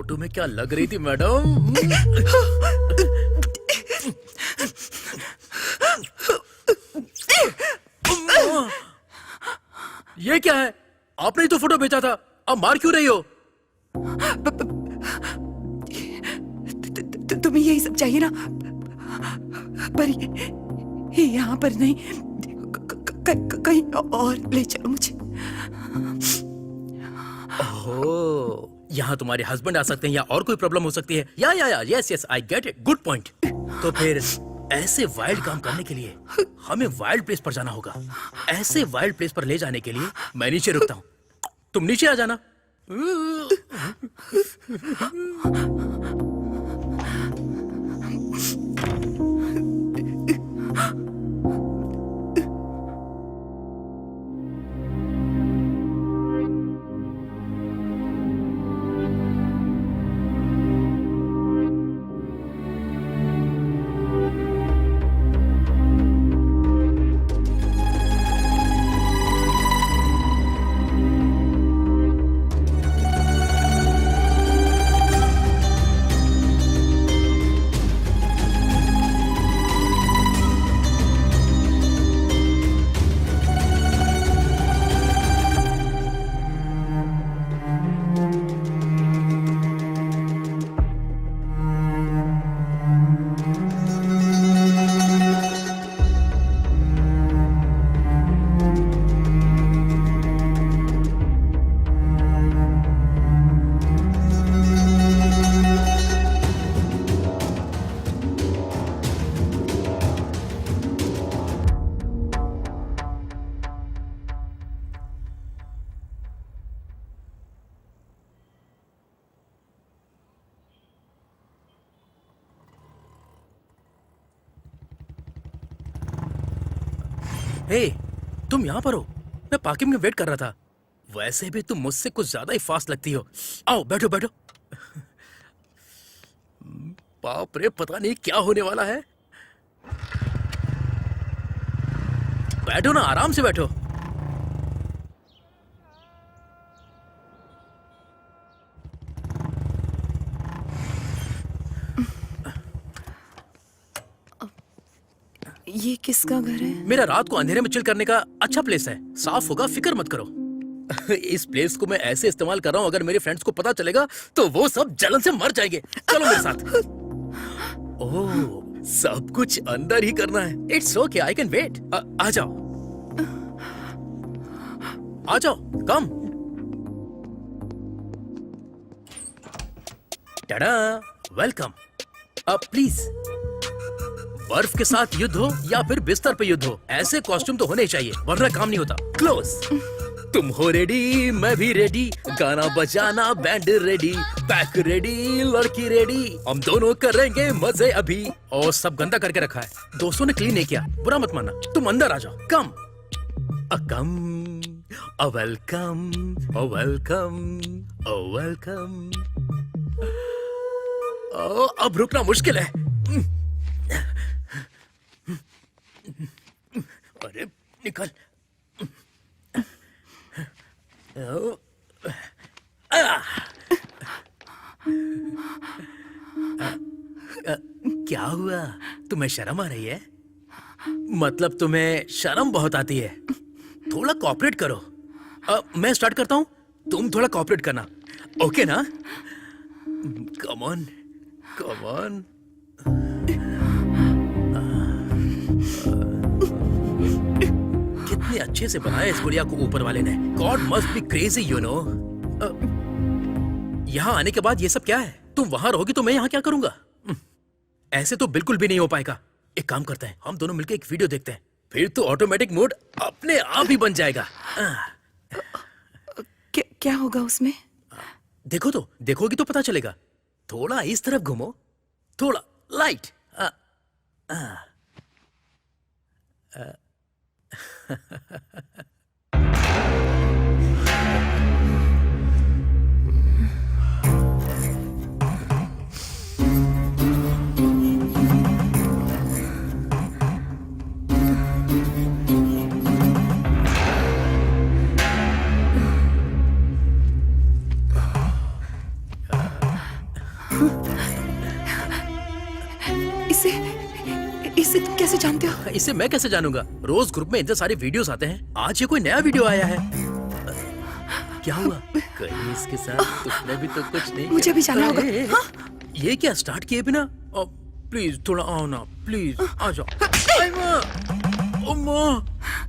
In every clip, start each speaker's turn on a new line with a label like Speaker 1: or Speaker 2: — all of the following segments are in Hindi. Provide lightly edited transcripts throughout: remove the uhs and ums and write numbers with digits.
Speaker 1: फोटो में क्या लग रही थी मैडम? ये क्या है? आपने ही तो फोटो भेजा था, अब मार क्यों रही हो?
Speaker 2: तुम्हें यही सब चाहिए ना? पर ये यहाँ पर नहीं, कहीं और ले चलो मुझे।
Speaker 1: ओह, यहाँ तुम्हारे हस्बैंड आ सकते हैं या और कोई प्रॉब्लम हो सकती है। या yes yes I get it, good point. तो फिर ऐसे वाइल्ड काम करने के लिए हमें वाइल्ड प्लेस पर जाना होगा। ऐसे वाइल्ड प्लेस पर ले जाने के लिए मैं नीचे रुकता हूँ, तुम नीचे आ जाना। हे, तुम यहाँ पर हो? मैं पार्किंग में वेट कर रहा था। वैसे भी तुम मुझसे कुछ ज्यादा ही फास्ट लगती हो। आओ बैठो बैठो। बाप रे, पता नहीं क्या होने वाला है। बैठो ना, आराम से बैठो।
Speaker 2: ये किसका घर है?
Speaker 1: मेरा रात को अंधेरे में चिल करने का अच्छा प्लेस है। साफ होगा, फिक्र मत करो। इस प्लेस को मैं ऐसे इस्तेमाल कर रहा हूँ, अगर मेरे फ्रेंड्स को पता चलेगा तो वो सब जलन से मर जाएंगे। चलो मेरे साथ। ओह, सब कुछ अंदर ही करना है। It's okay, I can wait. आ जाओ, आ जाओ, कम। टाडा, वेलकम। प्लीज, बर्फ के साथ युद्ध हो या फिर बिस्तर पे युद्ध हो, ऐसे कॉस्ट्यूम तो होने चाहिए, वरना काम नहीं होता। क्लोज। तुम हो रेडी, मैं भी रेडी, गाना बजाना बैंड रेडी, बैक रेडी, लड़की रेडी, हम दोनों करेंगे मजे अभी। और सब गंदा करके रखा है, दोस्तों ने क्लीन नहीं किया, बुरा मत मानना। तुम अंदर आ जाओ, come come. Welcome, welcome, welcome. अब रुकना मुश्किल है। अरे निकल। क्या हुआ? तुम्हें शर्म आ रही है? मतलब तुम्हें शर्म बहुत आती है? थोड़ा कोऑपरेट करो। मैं स्टार्ट करता हूँ, तुम थोड़ा कोऑपरेट करना, ओके ना? कम ऑन, कम ऑन। कितने अच्छे से बनाया इस गुड़िया को ऊपर वाले ने। God must be crazy, you know. यहाँ आने के बाद ये सब क्या है? तुम वहां रहोगी तो मैं यहाँ क्या करूंगा? ऐसे तो बिल्कुल भी नहीं हो पाएगा। एक काम करते हैं, हम दोनों मिलकर एक वीडियो देखते हैं, फिर तो ऑटोमेटिक मोड अपने आप ही बन जाएगा।
Speaker 2: क्या होगा उसमें?
Speaker 1: देखो तो, देखोगी तो पता चलेगा। थोड़ा इस तरफ घूमो, थोड़ा लाइट।
Speaker 2: इसे इसे तुम कैसे जानते हो?
Speaker 1: इसे मैं कैसे जानूंगा? रोज ग्रुप में इतने सारे वीडियोस आते हैं, आज ये कोई नया वीडियो आया है। क्या हुआ? कहीं इसके साथ तुमने भी तो कुछ नहीं
Speaker 2: मुझे
Speaker 1: किया?
Speaker 2: भी जाना होगा।
Speaker 1: ए,
Speaker 2: हाँ?
Speaker 1: ये क्या स्टार्ट किए बिना? प्लीज थोड़ा आओ ना, प्लीज आ जाओ। आई माँ, ओ माँ,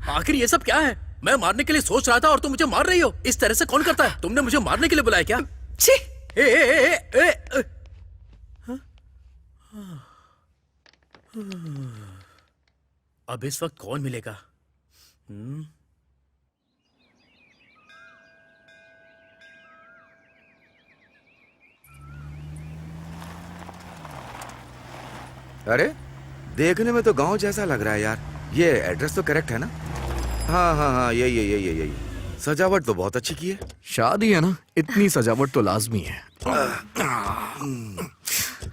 Speaker 1: आखिर ये सब क्या है? मैं मारने के लिए सोच रहा था और तुम मुझे मार रही हो। इस तरह से कौन करता है? तुमने मुझे मारने के लिए बुलाया क्या?
Speaker 2: छी!
Speaker 1: ए, ए, ए, ए, ए, अब इस वक्त कौन मिलेगा?
Speaker 3: अरे देखने में तो गांव जैसा लग रहा है यार। ये एड्रेस तो करेक्ट है ना? हाँ हाँ हाँ, यही। सजावट तो बहुत अच्छी की है।
Speaker 4: शादी है ना, इतनी सजावट तो लाजमी है।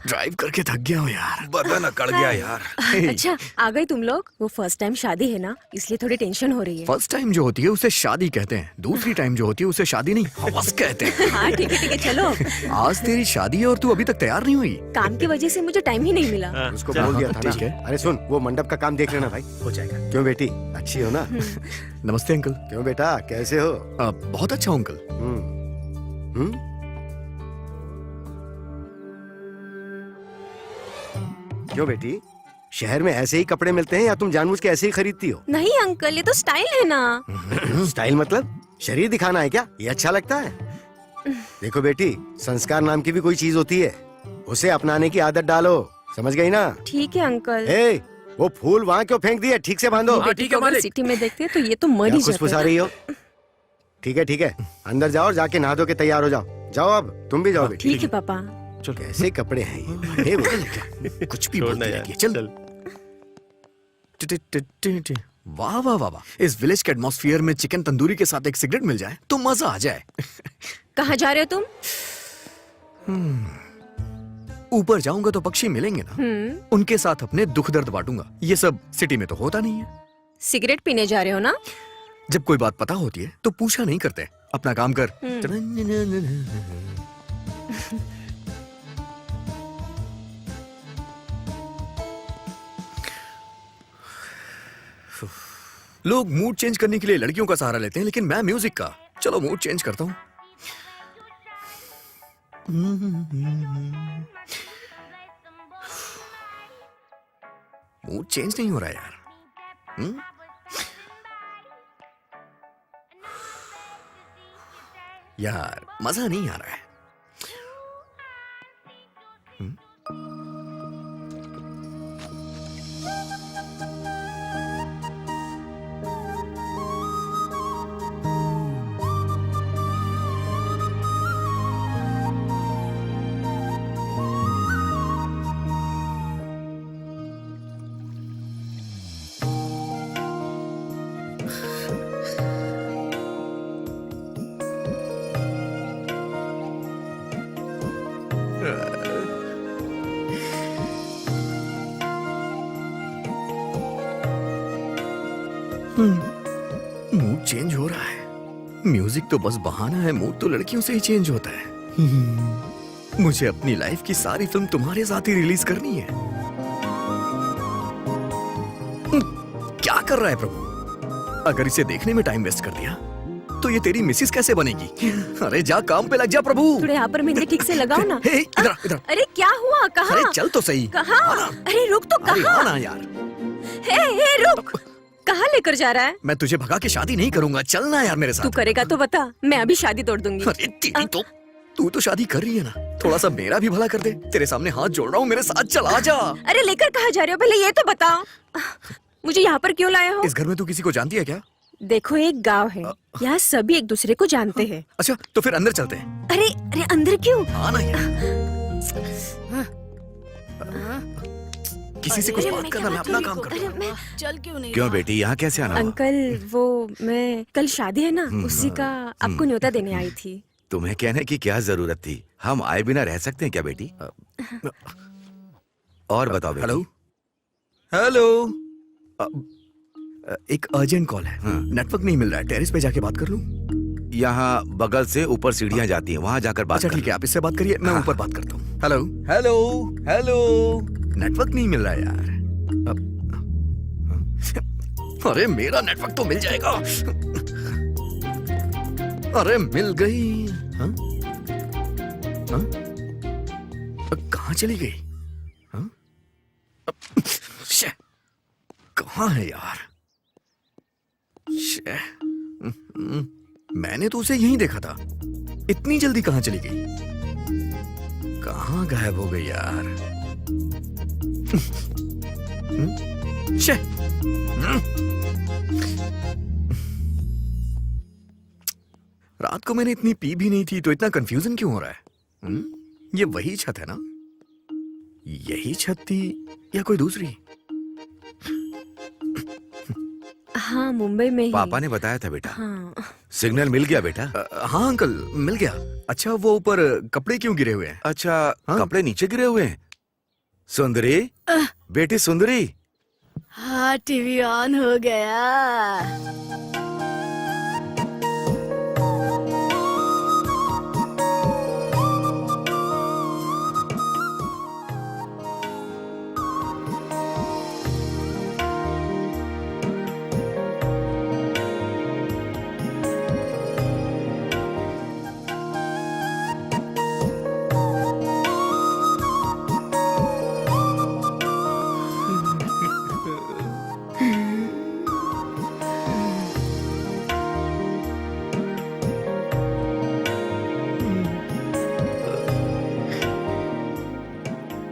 Speaker 4: ड्राइव करके थक गया हूँ यार।
Speaker 3: बदन अकड़ गया यार।
Speaker 5: अच्छा आ गए तुम लोग। वो फर्स्ट टाइम शादी है ना, इसलिए थोड़ी टेंशन हो रही है।
Speaker 4: फर्स्ट टाइम जो होती है उसे शादी कहते हैं, दूसरी टाइम जो होती है उसे शादी नहीं हवस कहते हैं।
Speaker 5: हाँ ठीक है चलो।
Speaker 4: आज तेरी शादी है और तू अभी तक तैयार नहीं हुई।
Speaker 5: काम की वजह से मुझे टाइम ही नहीं मिला।
Speaker 6: उसको बोल दिया था
Speaker 4: ठीक
Speaker 6: ना।
Speaker 4: है।
Speaker 6: अरे सुन, वो मंडप का काम देख लेना भाई।
Speaker 1: हो जाएगा।
Speaker 6: क्यों बेटी, अच्छी हो ना?
Speaker 4: नमस्ते अंकल।
Speaker 6: क्यों बेटा, कैसे हो?
Speaker 4: बहुत अच्छा हूँ अंकल।
Speaker 6: हम्म? क्यों बेटी, शहर में ऐसे ही कपड़े मिलते हैं या तुम जानबूझ के ऐसे ही खरीदती हो?
Speaker 5: नहीं अंकल, ये तो स्टाइल है ना।
Speaker 6: स्टाइल मतलब शरीर दिखाना है क्या? ये अच्छा लगता है? देखो बेटी, संस्कार नाम की भी कोई चीज होती है, उसे अपनाने की आदत डालो, समझ गई ना?
Speaker 5: ठीक है अंकल।
Speaker 6: ए, वो फूल वहाँ क्यों फेंक दिए? ठीक से बांधो।
Speaker 1: हाँ, ठीक है मालिक।
Speaker 5: सिटी में देखते हैं तो ये तो मर
Speaker 6: क्या
Speaker 5: ही
Speaker 6: खुशफुसा
Speaker 5: जाते
Speaker 6: रही हो? ठीक है, अंदर जाओ और जाके नहा धो के तैयार हो जाओ। जाओ अब तुम भी जाओ बेटी।
Speaker 5: ठीक है पापा।
Speaker 6: कैसे कपड़े हैं ये? हे वो।
Speaker 4: कुछ भी बोलने लगी है। चल। वाह वाह वाह वाह, इस विलेज के एटमॉस्फेयर में चिकन तंदूरी के साथ एक सिगरेट मिल जाए तो मजा आ जाए।
Speaker 5: कहाँ जा रहे हो तुम?
Speaker 4: ऊपर जाऊंगा तो पक्षी मिलेंगे ना, उनके साथ अपने दुख दर्द बांटूंगा। ये सब सिटी में तो होता नहीं है।
Speaker 5: सिगरेट पीने जा रहे हो ना?
Speaker 4: जब कोई बात पता होती है तो पूछा नहीं करते, अपना काम कर। लोग मूड चेंज करने के लिए लड़कियों का सहारा लेते हैं, लेकिन मैं म्यूजिक का। चलो मूड चेंज करता हूं। मूड चेंज नहीं हो रहा है यार। यार मजा नहीं आ रहा है। मूड चेंज हो रहा है। म्यूजिक तो बस बहाना है, मूड तो लड़कियों से ही चेंज होता है। मुझे अपनी लाइफ की सारी फिल्म तुम्हारे साथ ही रिलीज करनी है। क्या कर रहा है प्रभु? अगर इसे देखने में टाइम वेस्ट कर दिया तो ये तेरी मिसिस कैसे बनेगी? अरे जा काम पे लग जा प्रभु।
Speaker 5: थोड़े यहाँ पर मेहंदी ठीक से लगाओ ना।
Speaker 4: हे, इधर।
Speaker 5: अरे क्या हुआ? कहाँ?
Speaker 4: अरे चल तो सही।
Speaker 5: कहाँ? अरे रुक तो,
Speaker 4: अरे
Speaker 5: कहाँ?
Speaker 4: आना यार।
Speaker 5: हे रुक। कहाँ लेकर जा रहा है?
Speaker 4: मैं तुझे भगा के शादी नहीं करूंगा, चलना यार मेरे
Speaker 5: तू
Speaker 4: साथ।
Speaker 5: करेगा तो बता, मैं अभी शादी तोड़ दूंगी।
Speaker 4: अरे तेरी तो, तू तो शादी कर रही है ना, थोड़ा सा मेरा भी भला कर दे। तेरे सामने हाथ जोड़ रहा हूँ, मेरे साथ चला जा।
Speaker 5: अरे लेकर कहाँ जा रहे हो? पहले ये तो बताओ। मुझे यहाँ पर क्यों लाए हो?
Speaker 4: इस घर में तू किसी को जानती है क्या?
Speaker 5: देखो एक गांव है, यहाँ सभी एक दूसरे को जानते हैं।
Speaker 4: अच्छा तो फिर अंदर चलते हैं।
Speaker 5: अरे अरे अंदर क्यों?
Speaker 4: आना यार। किसी से कुछ बात करना, मैं अपना काम करता हूँ।
Speaker 5: चल क्यों नहीं?
Speaker 3: क्यों बेटी, यहाँ कैसे आना हुआ?
Speaker 5: अंकल वो मैं कल शादी है ना, उसी का आपको न्योता देने आई थी।
Speaker 3: तुम्हें कहने की क्या जरूरत थी? हम आए बिना रह सकते हैं क्या बेटी? और बताओ बेटी।
Speaker 4: Hello hello. एक अर्जेंट कॉल है, नेटवर्क नहीं मिल रहा है, टेरेस पे जाके बात कर लूं?
Speaker 3: यहाँ बगल से ऊपर सीढ़ियाँ जाती हैं, वहाँ जाकर बात
Speaker 4: अच्छा
Speaker 3: कर
Speaker 4: ठीक है,
Speaker 3: लो।
Speaker 4: आप इससे बात करिए, मैं ऊपर बात करता हूँ। Hello hello hello. नेटवर्क नहीं मिल रहा है यार। अरे मेरा नेटवर्क तो मिल जाएगा। अरे मिल गई। हाँ? हाँ? कहाँ चली गई? हाँ? शे, कहाँ है यार? शे, मैंने तो उसे यहीं देखा था। इतनी जल्दी कहाँ चली गई? कहाँ गायब हो गई यार? शे, रात को मैंने इतनी पी भी नहीं थी तो इतना कंफ्यूजन क्यों हो रहा है? ये वही छत है ना? यही छत थी या कोई दूसरी?
Speaker 5: हाँ, मुंबई में ही।
Speaker 3: पापा ने बताया था बेटा।
Speaker 5: हाँ।
Speaker 3: सिग्नल मिल गया बेटा?
Speaker 4: हाँ अंकल, मिल गया। अच्छा वो ऊपर कपड़े क्यों गिरे हुए हैं?
Speaker 3: अच्छा,
Speaker 4: हाँ?
Speaker 3: कपड़े नीचे गिरे हुए हैं। सुंदरी, बेटी सुंदरी।
Speaker 7: हाँ, टीवी ऑन हो गया।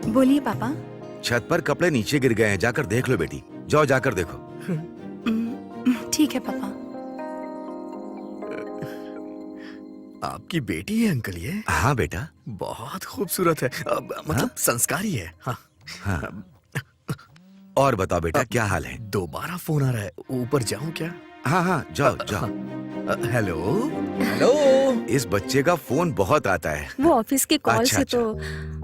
Speaker 2: बोलिए पापा।
Speaker 3: छत पर कपड़े नीचे गिर गए हैं, जाकर देख लो बेटी। जाओ जाकर देखो।
Speaker 2: ठीक है पापा।
Speaker 4: आपकी बेटी है अंकल ये?
Speaker 3: हाँ बेटा।
Speaker 4: बहुत खूबसूरत है। मतलब संस्कारी है। हाँ।
Speaker 3: हाँ। और बताओ बेटा, क्या हाल है?
Speaker 4: दोबारा फोन आ रहा है, ऊपर जाऊं क्या?
Speaker 3: हाँ हाँ, जाओ जाओ।
Speaker 4: Hello hello.
Speaker 3: इस बच्चे का फोन बहुत आता है।
Speaker 5: वो ऑफिस के कॉल
Speaker 3: अच्छा,
Speaker 5: से
Speaker 3: अच्छा।
Speaker 5: तो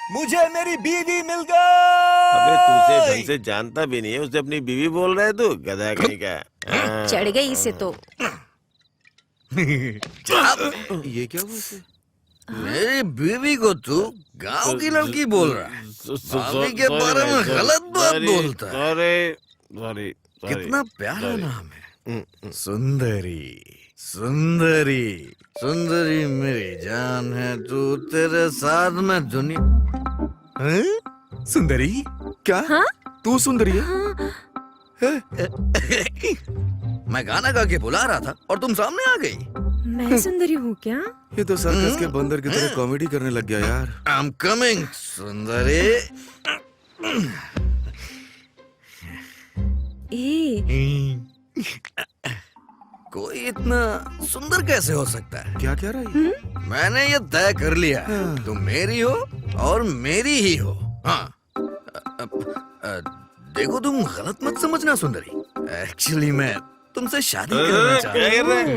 Speaker 4: मुझे मेरी बीवी मिल गई।
Speaker 8: अबे तू उसे ढंग से जानता भी नहीं है, उसे अपनी बीवी बोल रहा है तू, गधा कहीं का।
Speaker 5: चढ़ गई इसे तो।
Speaker 3: ये क्या हुआ इसे?
Speaker 4: मेरी बीवी को तू गांव की लड़की बोल रहा है। भाभी के बारे में गलत बात बोलता है।
Speaker 8: सॉरी
Speaker 4: कितना प्यारा नाम है, सुंदरी। सुंदरी सुंदरी मेरी जान है, तू तेरे साथ में दुनिया। हैं? सुंदरी क्या?
Speaker 5: हाँ?
Speaker 4: तू सुंदरी है?
Speaker 5: हाँ।
Speaker 4: मैं गाना गा के बुला रहा था और तुम सामने आ गई।
Speaker 5: मैं सुंदरी हूँ क्या?
Speaker 3: ये तो सर्कस के बंदर की तरह कॉमेडी करने लग गया यार।
Speaker 4: आई एम कमिंग सुंदरी।
Speaker 5: ए,
Speaker 4: कोई इतना सुंदर कैसे हो सकता है?
Speaker 3: क्या कह रहा है?
Speaker 4: मैंने ये तय कर लिया है, तुम मेरी हो और मेरी ही हो। हाँ। देखो तुम गलत मत समझना सुंदरी, एक्चुअली मैं तुमसे शादी करना चाहता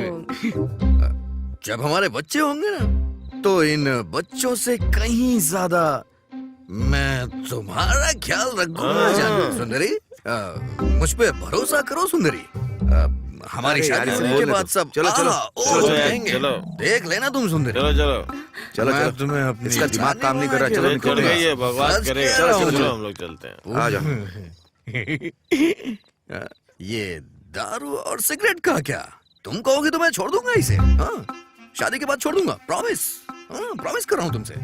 Speaker 4: हूँ। जब हमारे बच्चे होंगे ना, तो इन बच्चों से कहीं ज्यादा मैं तुम्हारा ख्याल रखूंगा। जानो सुंदरी, मुझ पे भरोसा करो सुंदरी। हमारी
Speaker 3: अरे यार,
Speaker 4: शादी
Speaker 3: इसे
Speaker 4: होने
Speaker 3: बोलने
Speaker 4: के बाद
Speaker 3: दो।
Speaker 4: सब
Speaker 3: चलो, चलो,
Speaker 8: चलो यार,
Speaker 4: कहेंगे।
Speaker 8: चलो।
Speaker 4: देख लेना तुम सुंदरी।
Speaker 8: चलो चलो
Speaker 3: चलो
Speaker 4: मैं
Speaker 3: चलो
Speaker 4: तुम्हें अपनी
Speaker 3: इसका दिमाग काम नहीं कर रहा, चलो
Speaker 8: चलो
Speaker 3: निकलते
Speaker 8: चल गई
Speaker 3: हैं।
Speaker 8: है बकवास
Speaker 4: सच
Speaker 8: करेगा
Speaker 4: कह रहा हूँ।
Speaker 8: चलो हम लोग चलते हैं।
Speaker 3: आ जाओ।
Speaker 4: ये दारू और सिगरेट का क्या? तुम कहोगे तो मैं छोड़ दूंगा इसे। हाँ, शादी के बाद छोड़ दूंगा, प्रॉमिस। हाँ, प्रॉमिस कर रहा हूँ तुमसे।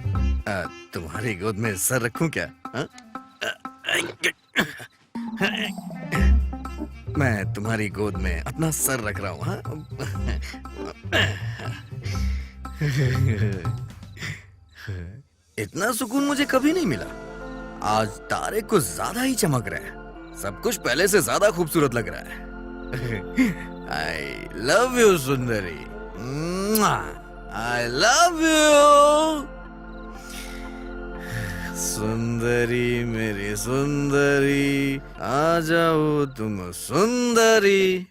Speaker 4: तुम्हारी गोद में सर रखूं क्या? हाँ? मैं तुम्हारी गोद में अपना सर रख रहा हूँ। हाँ? इतना सुकून मुझे कभी नहीं मिला। आज तारे कुछ ज्यादा ही चमक रहे हैं। सब कुछ पहले से ज्यादा खूबसूरत लग रहा है। I love you Sundari. I love you सुंदरी, मेरी सुंदरी, आ जाओ तुम सुंदरी।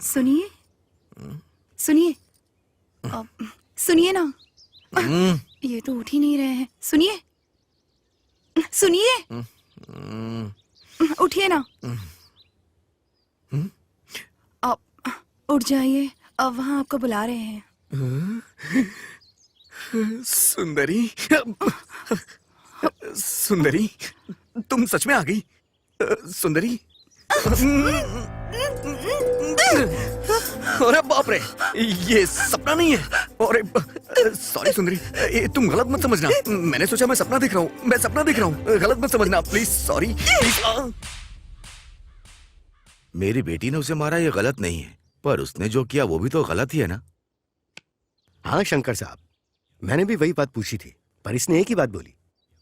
Speaker 2: सुनिए सुनिए सुनिए ना। ये तो उठ ही नहीं रहे हैं। सुनिए सुनिए, उठिए ना। अब उठ जाइए, अब वहाँ आपको बुला रहे हैं।
Speaker 4: सुंदरी, सुंदरी, तुम सच में आ गई। सुंदरी, अरे बाप रे, ये सपना नहीं है। अरे सॉरी सुंदरी, ये तुम गलत मत समझना। मैंने सोचा मैं सपना देख रहा हूँ, मैं सपना देख रहा हूँ। गलत मत समझना प्लीज, सॉरी प्लीज।
Speaker 3: मेरी बेटी ने उसे मारा, ये गलत नहीं है, पर उसने जो किया वो भी तो गलत ही है ना।
Speaker 6: हाँ शंकर साहब, मैंने भी वही बात पूछी थी, पर इसने एक ही बात बोली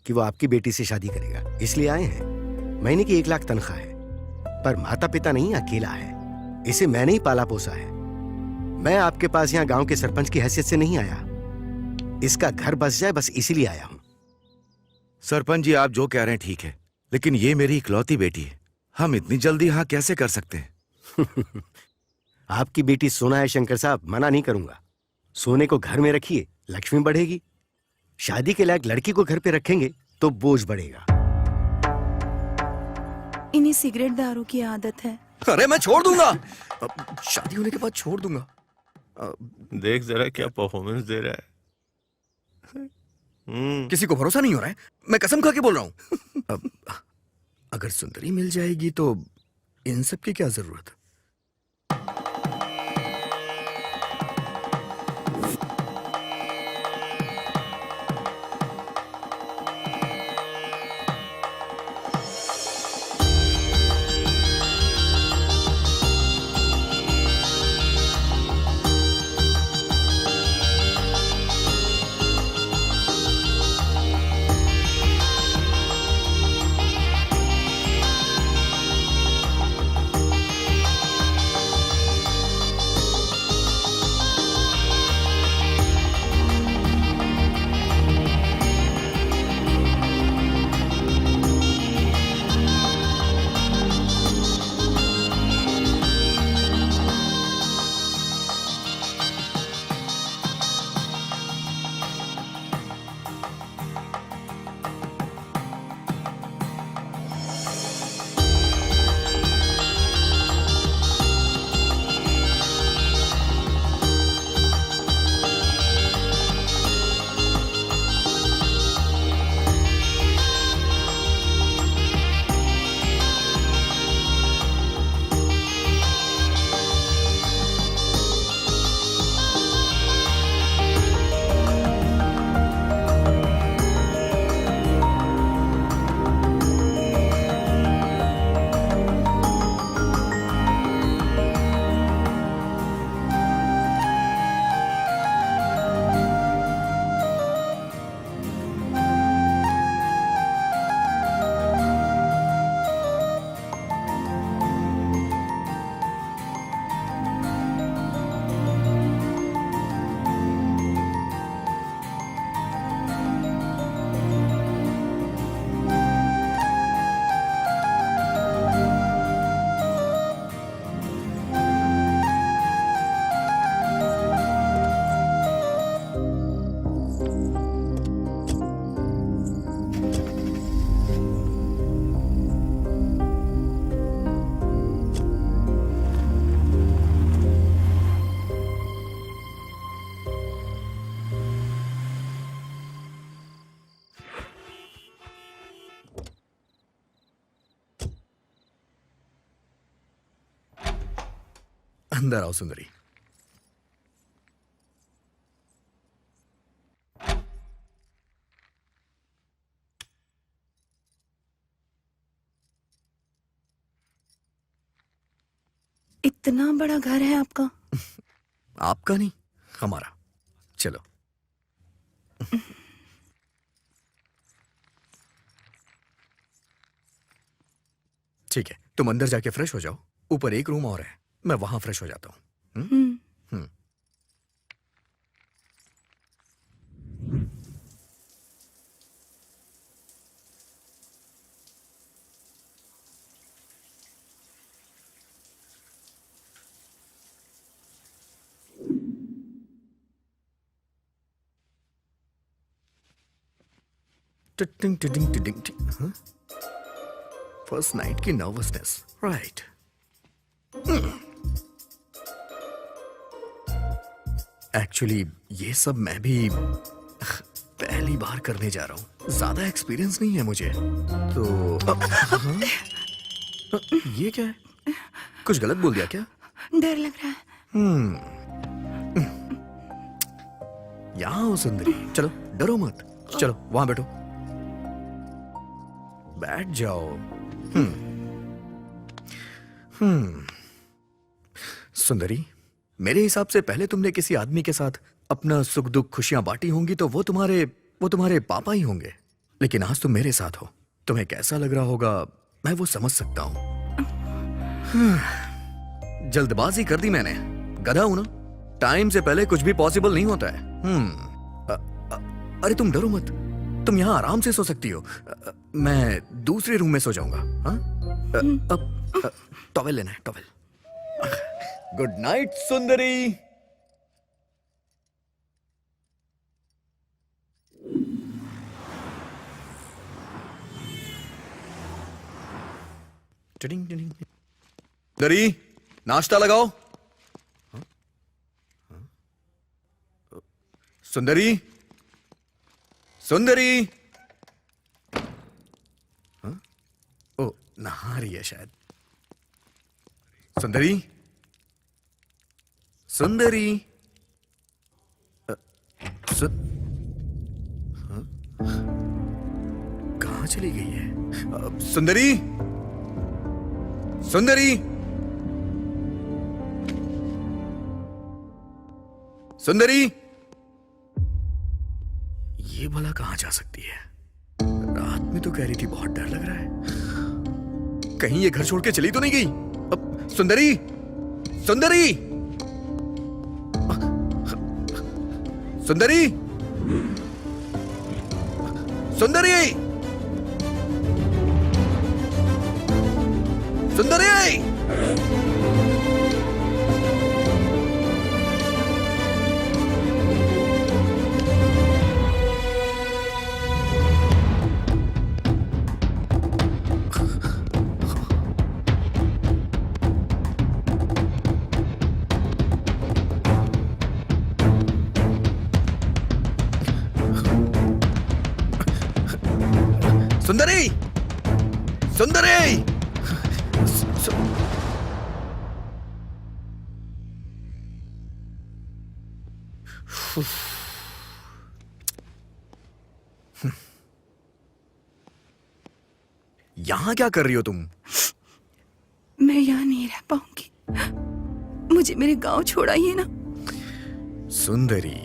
Speaker 6: कि वो आपकी बेटी से शादी करेगा, इसलिए आए हैं। महीने की 1 लाख तनख्वाह है, पर माता पिता नहीं, अकेला है। इसे मैंने ही पाला पोसा है। मैं आपके पास यहाँ गांव के सरपंच की हैसियत से नहीं आया। इसका घर बस जाए बस इसीलिए आया हूं।
Speaker 3: सरपंच जी, आप जो कह रहे हैं ठीक है, लेकिन ये मेरी इकलौती बेटी है। हम इतनी जल्दी हाँ कैसे कर सकते हैं?
Speaker 6: आपकी बेटी सोना है शंकर साहब, मना नहीं करूंगा। सोने को घर में रखिए, लक्ष्मी बढ़ेगी। शादी के लायक लड़की को घर पे रखेंगे तो बोझ बढ़ेगा।
Speaker 2: इन्हें सिगरेट दारू की आदत है।
Speaker 4: अरे मैं छोड़ दूंगा, शादी होने के बाद छोड़ दूंगा।
Speaker 8: देख जरा क्या परफॉर्मेंस दे रहा है।
Speaker 4: किसी को भरोसा नहीं हो रहा है, मैं कसम खा के बोल रहा हूं। अगर सुंदरी मिल जाएगी तो इन सब की क्या जरूरत? अंदर आओ सुंदरी।
Speaker 2: इतना बड़ा घर है आपका?
Speaker 4: आपका नहीं, हमारा। चलो। ठीक है, तुम अंदर जाके फ्रेश हो जाओ। ऊपर एक रूम और है, मैं वहां फ्रेश हो जाता हूँ। हम्म। टिटिंग टिटिंग टिटिंग टिटिंग। फर्स्ट नाइट की नर्वसनेस, राइट। एक्चुअली ये सब मैं भी पहली बार करने जा रहा हूँ, ज्यादा एक्सपीरियंस नहीं है मुझे तो। हाँ? ये क्या है? कुछ गलत बोल दिया क्या?
Speaker 2: डर लग रहा है।
Speaker 4: यहाँ हो सुंदरी, चलो डरो मत, चलो वहां बैठो, बैठ जाओ। सुंदरी, मेरे हिसाब से पहले तुमने किसी आदमी के साथ अपना सुख दुख खुशियां बांटी होंगी तो वो तुम्हारे पापा ही होंगे। लेकिन आज तुम मेरे साथ हो, तुम्हें कैसा लग रहा होगा मैं वो समझ सकता हूं। जल्दबाजी कर दी मैंने, गधा हूं ना, टाइम से पहले कुछ भी पॉसिबल नहीं होता है। अरे तुम डरो मत, तुम यहाँ आराम से सो सकती हो। मैं दूसरे रूम में सो जाऊंगा। हाँ? अब टॉवेल लेना है, टॉवेल। गुड नाइट सुंदरी। सुंदरी, नाश्ता लगाओ। सुंदरी, सुंदरी। हाँ? ओ, नहा रही है शायद। सुंदरी, सुंदरी। हाँ? कहाँ चली गई है? सुंदरी, सुंदरी, सुंदरी। ये भला कहां जा सकती है? रात में तो कह रही थी बहुत डर लग रहा है, कहीं ये घर छोड़ के चली तो नहीं गई? अब सुंदरी, सुंदरी, सुंदरी, सुंदरी, सुंदरी। सुंदरी, सुंदरी। यहां क्या कर रही हो तुम?
Speaker 2: मैं यहाँ नहीं रह पाऊंगी, मुझे मेरे गांव छोड़ाइए ना।
Speaker 4: सुंदरी,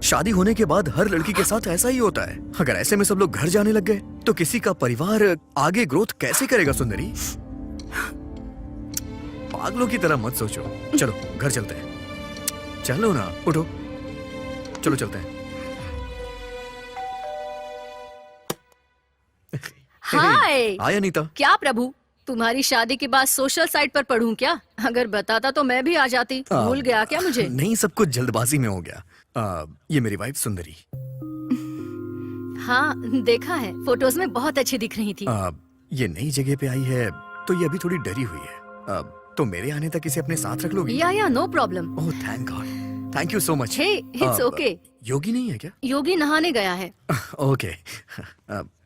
Speaker 4: शादी होने के बाद हर लड़की के साथ ऐसा ही होता है। अगर ऐसे में सब लोग घर जाने लग गए तो किसी का परिवार आगे ग्रोथ कैसे करेगा? सुंदरी, पागलों की तरह मत सोचो। चलो घर चलते हैं। चलो ना, उठो, चलो चलते हैं।
Speaker 7: हाय।
Speaker 4: हाय अनीता।
Speaker 7: क्या प्रभु, तुम्हारी शादी के बाद सोशल साइट पर पढ़ूं क्या? अगर बताता तो मैं भी आ जाती। भूल गया क्या मुझे?
Speaker 4: नहीं, सब कुछ जल्दबाजी में हो गया। ये मेरी वाइफ सुंदरी।
Speaker 7: हाँ, देखा है, फोटोज में बहुत अच्छी दिख रही थी।
Speaker 4: ये नई जगह पे आई है तो ये अभी थोड़ी डरी हुई है। तो मेरे आने तक इसे अपने साथ रख लोगी?
Speaker 7: या no problem.
Speaker 4: Oh thank God, thank you so much.
Speaker 7: Hey, it's okay.
Speaker 4: Yogi नहीं है क्या?
Speaker 7: योगी नहाने गया है।
Speaker 4: ओके,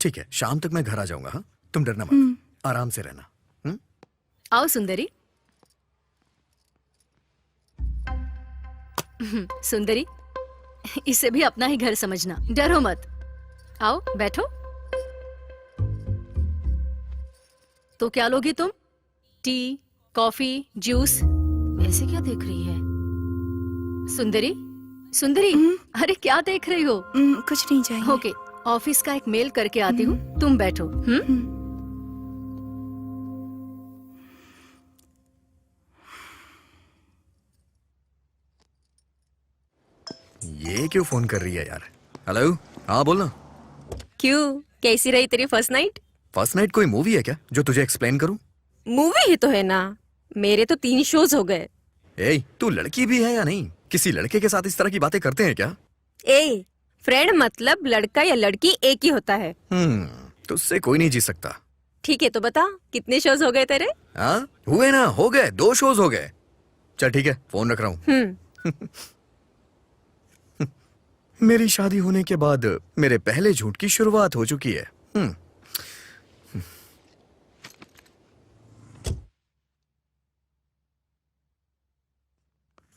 Speaker 4: ठीक है, शाम तक मैं घर आ जाऊंगा। हाँ, तुम डरना मत, आराम से रहना।
Speaker 7: आओ सुंदरी। सुंदरी, इसे भी अपना ही घर समझना, डरो मत। आओ बैठो। तो क्या लोगी तुम? T, coffee, juice? ऐसे क्या देख रही है सुंदरी? सुंदरी, अरे क्या देख रही हो?
Speaker 2: कुछ नहीं चाहिए।
Speaker 7: ओके, ऑफिस का एक मेल करके आती हूँ, तुम बैठो।
Speaker 4: ये क्यों फोन कर रही है यार? हेलो, हाँ बोलना।
Speaker 5: क्यों, कैसी रही तेरी फर्स्ट नाइट?
Speaker 4: फर्स्ट नाइट कोई मूवी है क्या जो तुझे एक्सप्लेन करूं?
Speaker 5: मूवी ही तो है ना, मेरे तो 3 शोज हो गए।
Speaker 4: ए, तू लड़की भी है या नहीं? किसी लड़के के साथ इस तरह की बातें करते हैं क्या?
Speaker 5: ए, फ्रेंड मतलब लड़का या लड़की एक ही होता है।
Speaker 4: तुझसे कोई नहीं जी सकता।
Speaker 5: ठीक है तो बता, कितने शोज हो गए तेरे?
Speaker 4: हाँ हुए ना, हो गए, 2 शोज हो गए। चल ठीक है, फोन रख रहा हूँ। मेरी शादी होने के बाद मेरे पहले झूठ की शुरुआत हो चुकी है।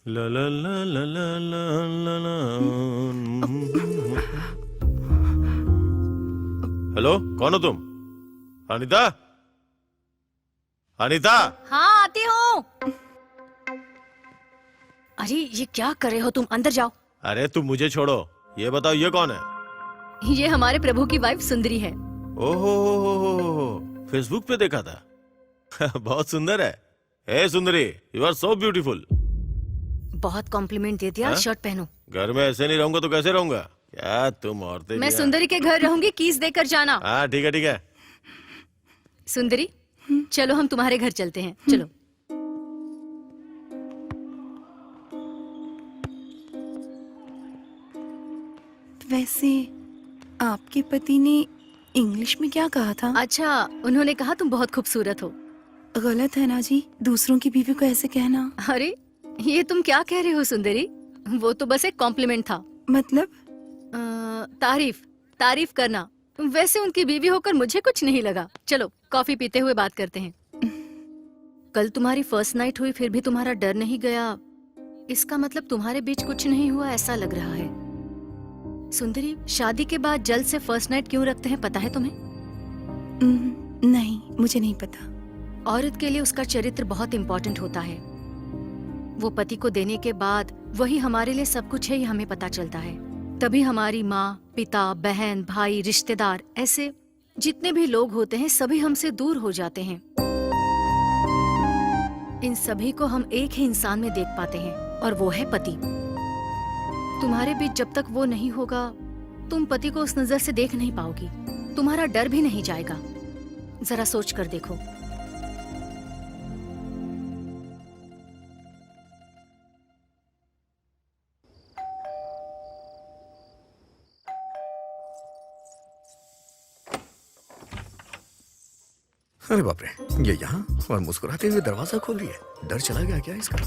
Speaker 8: ला ला ला ला ला ला ला ला। हेलो, कौन हो तुम? अनीता? अनीता?
Speaker 7: हाँ आती हूँ। अरे ये क्या कर रहे हो तुम? अंदर जाओ।
Speaker 8: अरे तुम मुझे छोड़ो, ये बताओ ये कौन है?
Speaker 7: ये हमारे प्रभु की वाइफ सुंदरी है।
Speaker 8: ओहो, फेसबुक पे देखा था। बहुत सुंदर है। ए सुंदरी, यू आर सो ब्यूटीफुल।
Speaker 7: बहुत कॉम्प्लीमेंट दे दिया।
Speaker 8: हाँ?
Speaker 7: शर्ट पहनो।
Speaker 8: घर में ऐसे नहीं रहूंगा तो कैसे रहूंगा? क्या तुम औरतें
Speaker 7: मैं
Speaker 8: भी हैं।
Speaker 7: सुंदरी के घर रहूंगी, कीज देकर जाना।
Speaker 8: हाँ ठीक है ठीक है।
Speaker 7: सुंदरी, चलो हम तुम्हारे घर चलते हैं, चलो।
Speaker 2: वैसे आपके पति ने इंग्लिश में क्या कहा था?
Speaker 7: अच्छा, उन्होंने कहा तुम बहुत खूबसूरत हो।
Speaker 2: गलत है ना जी, दूसरों की बीवी को ऐसे कहना।
Speaker 7: अरे ये तुम क्या कह रहे हो सुंदरी? वो तो बस एक कॉम्प्लीमेंट था।
Speaker 2: मतलब?
Speaker 7: तारीफ करना। वैसे उनकी बीवी होकर मुझे कुछ नहीं लगा। चलो कॉफी पीते हुए बात करते हैं। कल तुम्हारी फर्स्ट नाइट हुई, फिर भी तुम्हारा डर नहीं गया। इसका मतलब तुम्हारे बीच कुछ नहीं हुआ, ऐसा लग रहा है। सुंदरी, शादी के बाद जल्द से फर्स्ट नाइट क्यों रखते हैं, पता है तुम्हें?
Speaker 2: नहीं, मुझे नहीं पता।
Speaker 7: औरत के लिए उसका चरित्र बहुत इम्पोर्टेंट होता है। वो पति को देने के बाद वही हमारे लिए सब कुछ है, ये हमें पता चलता है। तभी हमारी माँ, पिता, बहन, भाई, रिश्तेदार, ऐसे जितने भी लोग होते हैं सभी हमसे दूर हो जाते हैं। इन सभी को हम एक ही इंसान में देख पाते हैं और वो है पति। तुम्हारे बीच जब तक वो नहीं होगा, तुम पति को उस नजर से देख नहीं पाओगी। तुम्हारा डर भी नहीं जाएगा। जरा सोच कर देखो।
Speaker 4: अरे बाप रे, ये यहाँ और मुस्कुराते हुए दरवाजा खोल रही है। डर चला गया क्या इसका?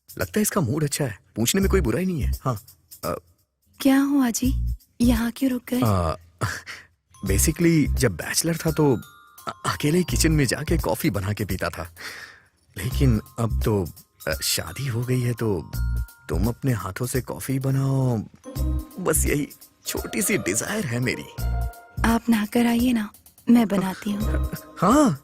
Speaker 4: लगता है इसका मूड अच्छा है, पूछने में कोई बुराई नहीं है। हाँ
Speaker 2: क्या हुआ जी, यहाँ क्यों रुक गए?
Speaker 4: बेसिकली जब बैचलर था तो अकेले किचन में जाके कॉफी बना के पीता था, लेकिन अब तो शादी हो गई है तो तुम अपने हाथों से कॉफी बनाओ, बस यही छोटी सी डिजायर है मेरी।
Speaker 2: आप नहाकर आइए ना, मैं बनाती हूँ।
Speaker 4: हाँ।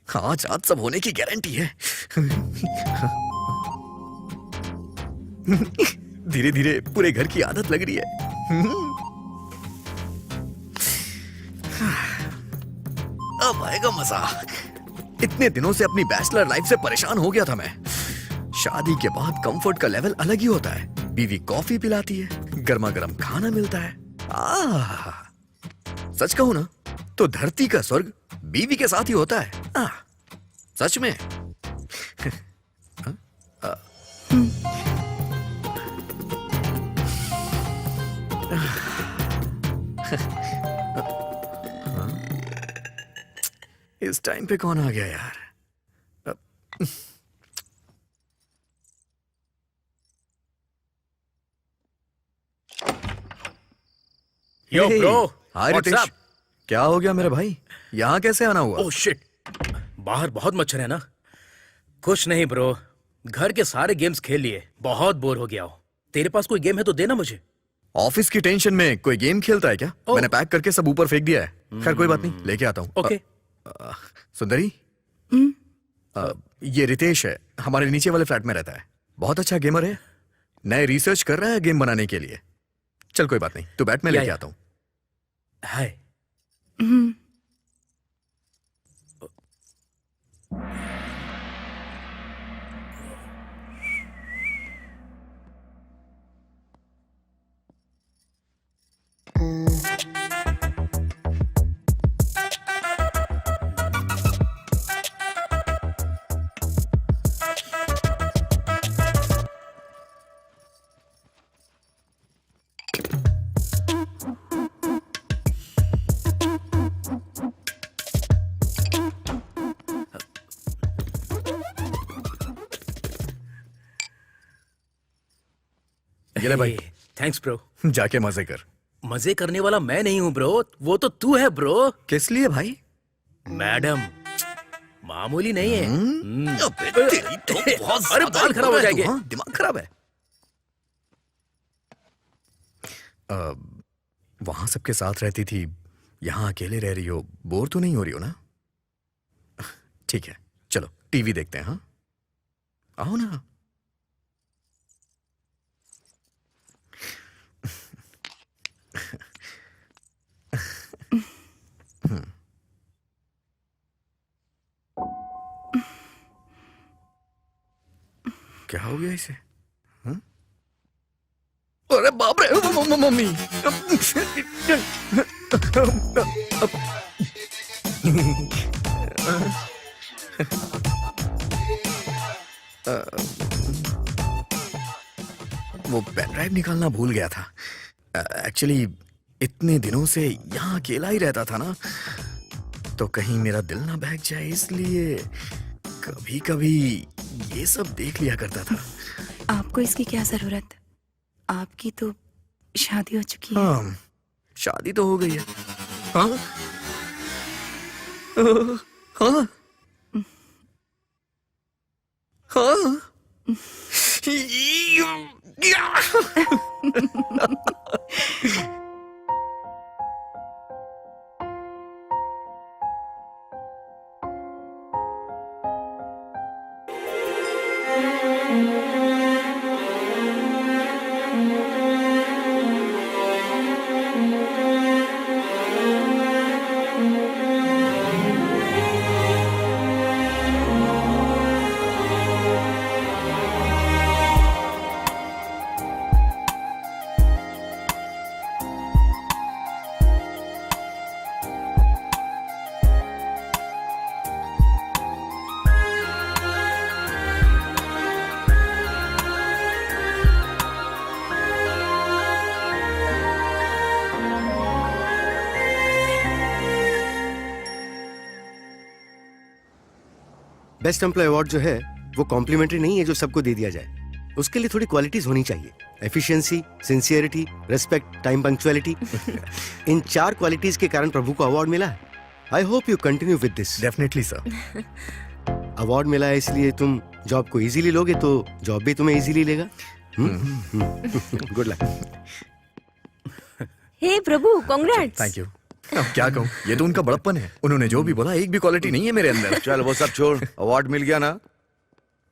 Speaker 4: आज रात सब होने की गारंटी है। धीरे धीरे पूरे घर की आदत लग रही है। अब आएगा मजा। इतने दिनों से अपनी बैचलर लाइफ से परेशान हो गया था मैं। शादी के बाद कंफर्ट का लेवल अलग ही होता है। बीवी कॉफी पिलाती है, गर्मा गर्म खाना मिलता है। सच कहूं ना तो धरती का स्वर्ग बीवी के साथ ही होता है। सच में। इस टाइम पे कौन आ गया यार?
Speaker 1: Yo
Speaker 4: Hey,
Speaker 1: bro,
Speaker 4: hi
Speaker 1: what's
Speaker 4: Ritesh,
Speaker 1: up?
Speaker 4: क्या हो गया मेरे भाई? यहाँ कैसे आना हुआ?
Speaker 1: ओह शिट, बाहर बहुत मच्छर है ना। कुछ नहीं ब्रो, घर के सारे गेम्स खेल लिए, बहुत बोर हो गया हूँ। तेरे पास कोई गेम है तो देना मुझे।
Speaker 4: ऑफिस की टेंशन में कोई गेम खेलता है क्या?
Speaker 1: ओह।
Speaker 4: मैंने पैक करके सब ऊपर फेंक दिया है। खैर कोई बात नहीं, लेके आता हूँ।
Speaker 1: ओके।
Speaker 4: सुंदरी, ये रितेश है, हमारे नीचे वाले फ्लैट में रहता है। बहुत अच्छा गेमर है, नए रिसर्च कर रहा है गेम बनाने के लिए। चल कोई बात नहीं, तू बैठ, मैं
Speaker 1: या,
Speaker 4: लेके
Speaker 1: या।
Speaker 4: आता हूँ।
Speaker 1: हाय।
Speaker 4: ये ले भाई,
Speaker 1: थैंक्स ब्रो।
Speaker 4: जाके मजे कर।
Speaker 1: मजे करने वाला मैं नहीं हूँ ब्रो, वो तो तू है ब्रो।
Speaker 4: किस लिए भाई?
Speaker 1: मैडम, मामूली नहीं है।
Speaker 4: अबे तेरी तो बहुत
Speaker 1: अरे
Speaker 4: ज्यादा
Speaker 1: बाल खराब हो
Speaker 4: बुरा है
Speaker 1: जाएंगे।
Speaker 4: तू, हाँ? दिमाग खराब है। वहां सबके साथ रहती थी, यहाँ अकेले रह रही हो, बोर तो नहीं हो रही हो ना? ठीक है, चलो टीवी देखते हैं। हाँ, आओ ना। क्या हो गया इसे? हाँ? अरे बाप रे, मम्मी। वो पेन ड्राइव निकालना भूल गया था। एक्चुअली इतने दिनों से यहाँ अकेला ही रहता था ना, तो कहीं मेरा दिल ना बहक जाए, इसलिए कभी कभी ये सब देख लिया करता था।
Speaker 2: आपको इसकी क्या जरूरत? आपकी तो शादी हो चुकी है।
Speaker 4: हाँ, शादी तो हो गई है। हाँ, हाँ, हाँ।
Speaker 6: बेस्ट एम्प्लॉय अवार्ड जो है वो कॉम्प्लीमेंट्री नहीं है जो सबको दे दिया जाए। उसके लिए थोड़ी क्वालिटीज होनी चाहिए। Efficiency, sincerity, respect, time punctuality. इन 4 क्वालिटीज के कारण प्रभु को अवार्ड मिला है। I hope you continue with this.
Speaker 4: Definitely sir.
Speaker 6: Award मिला है इसलिए तुम जॉब को इजीली लोगे तो जॉब भी तुम्हें इजीली लेगा। Good luck.
Speaker 5: हे प्रभु, कांग्रेट्स।
Speaker 4: Thank you. अब क्या कहूँ, ये तो उनका बड़प्पन है। उन्होंने जो भी बोला, एक भी क्वालिटी नहीं है मेरे अंदर।
Speaker 3: चल वो सब छोड़, अवार्ड मिल गया ना,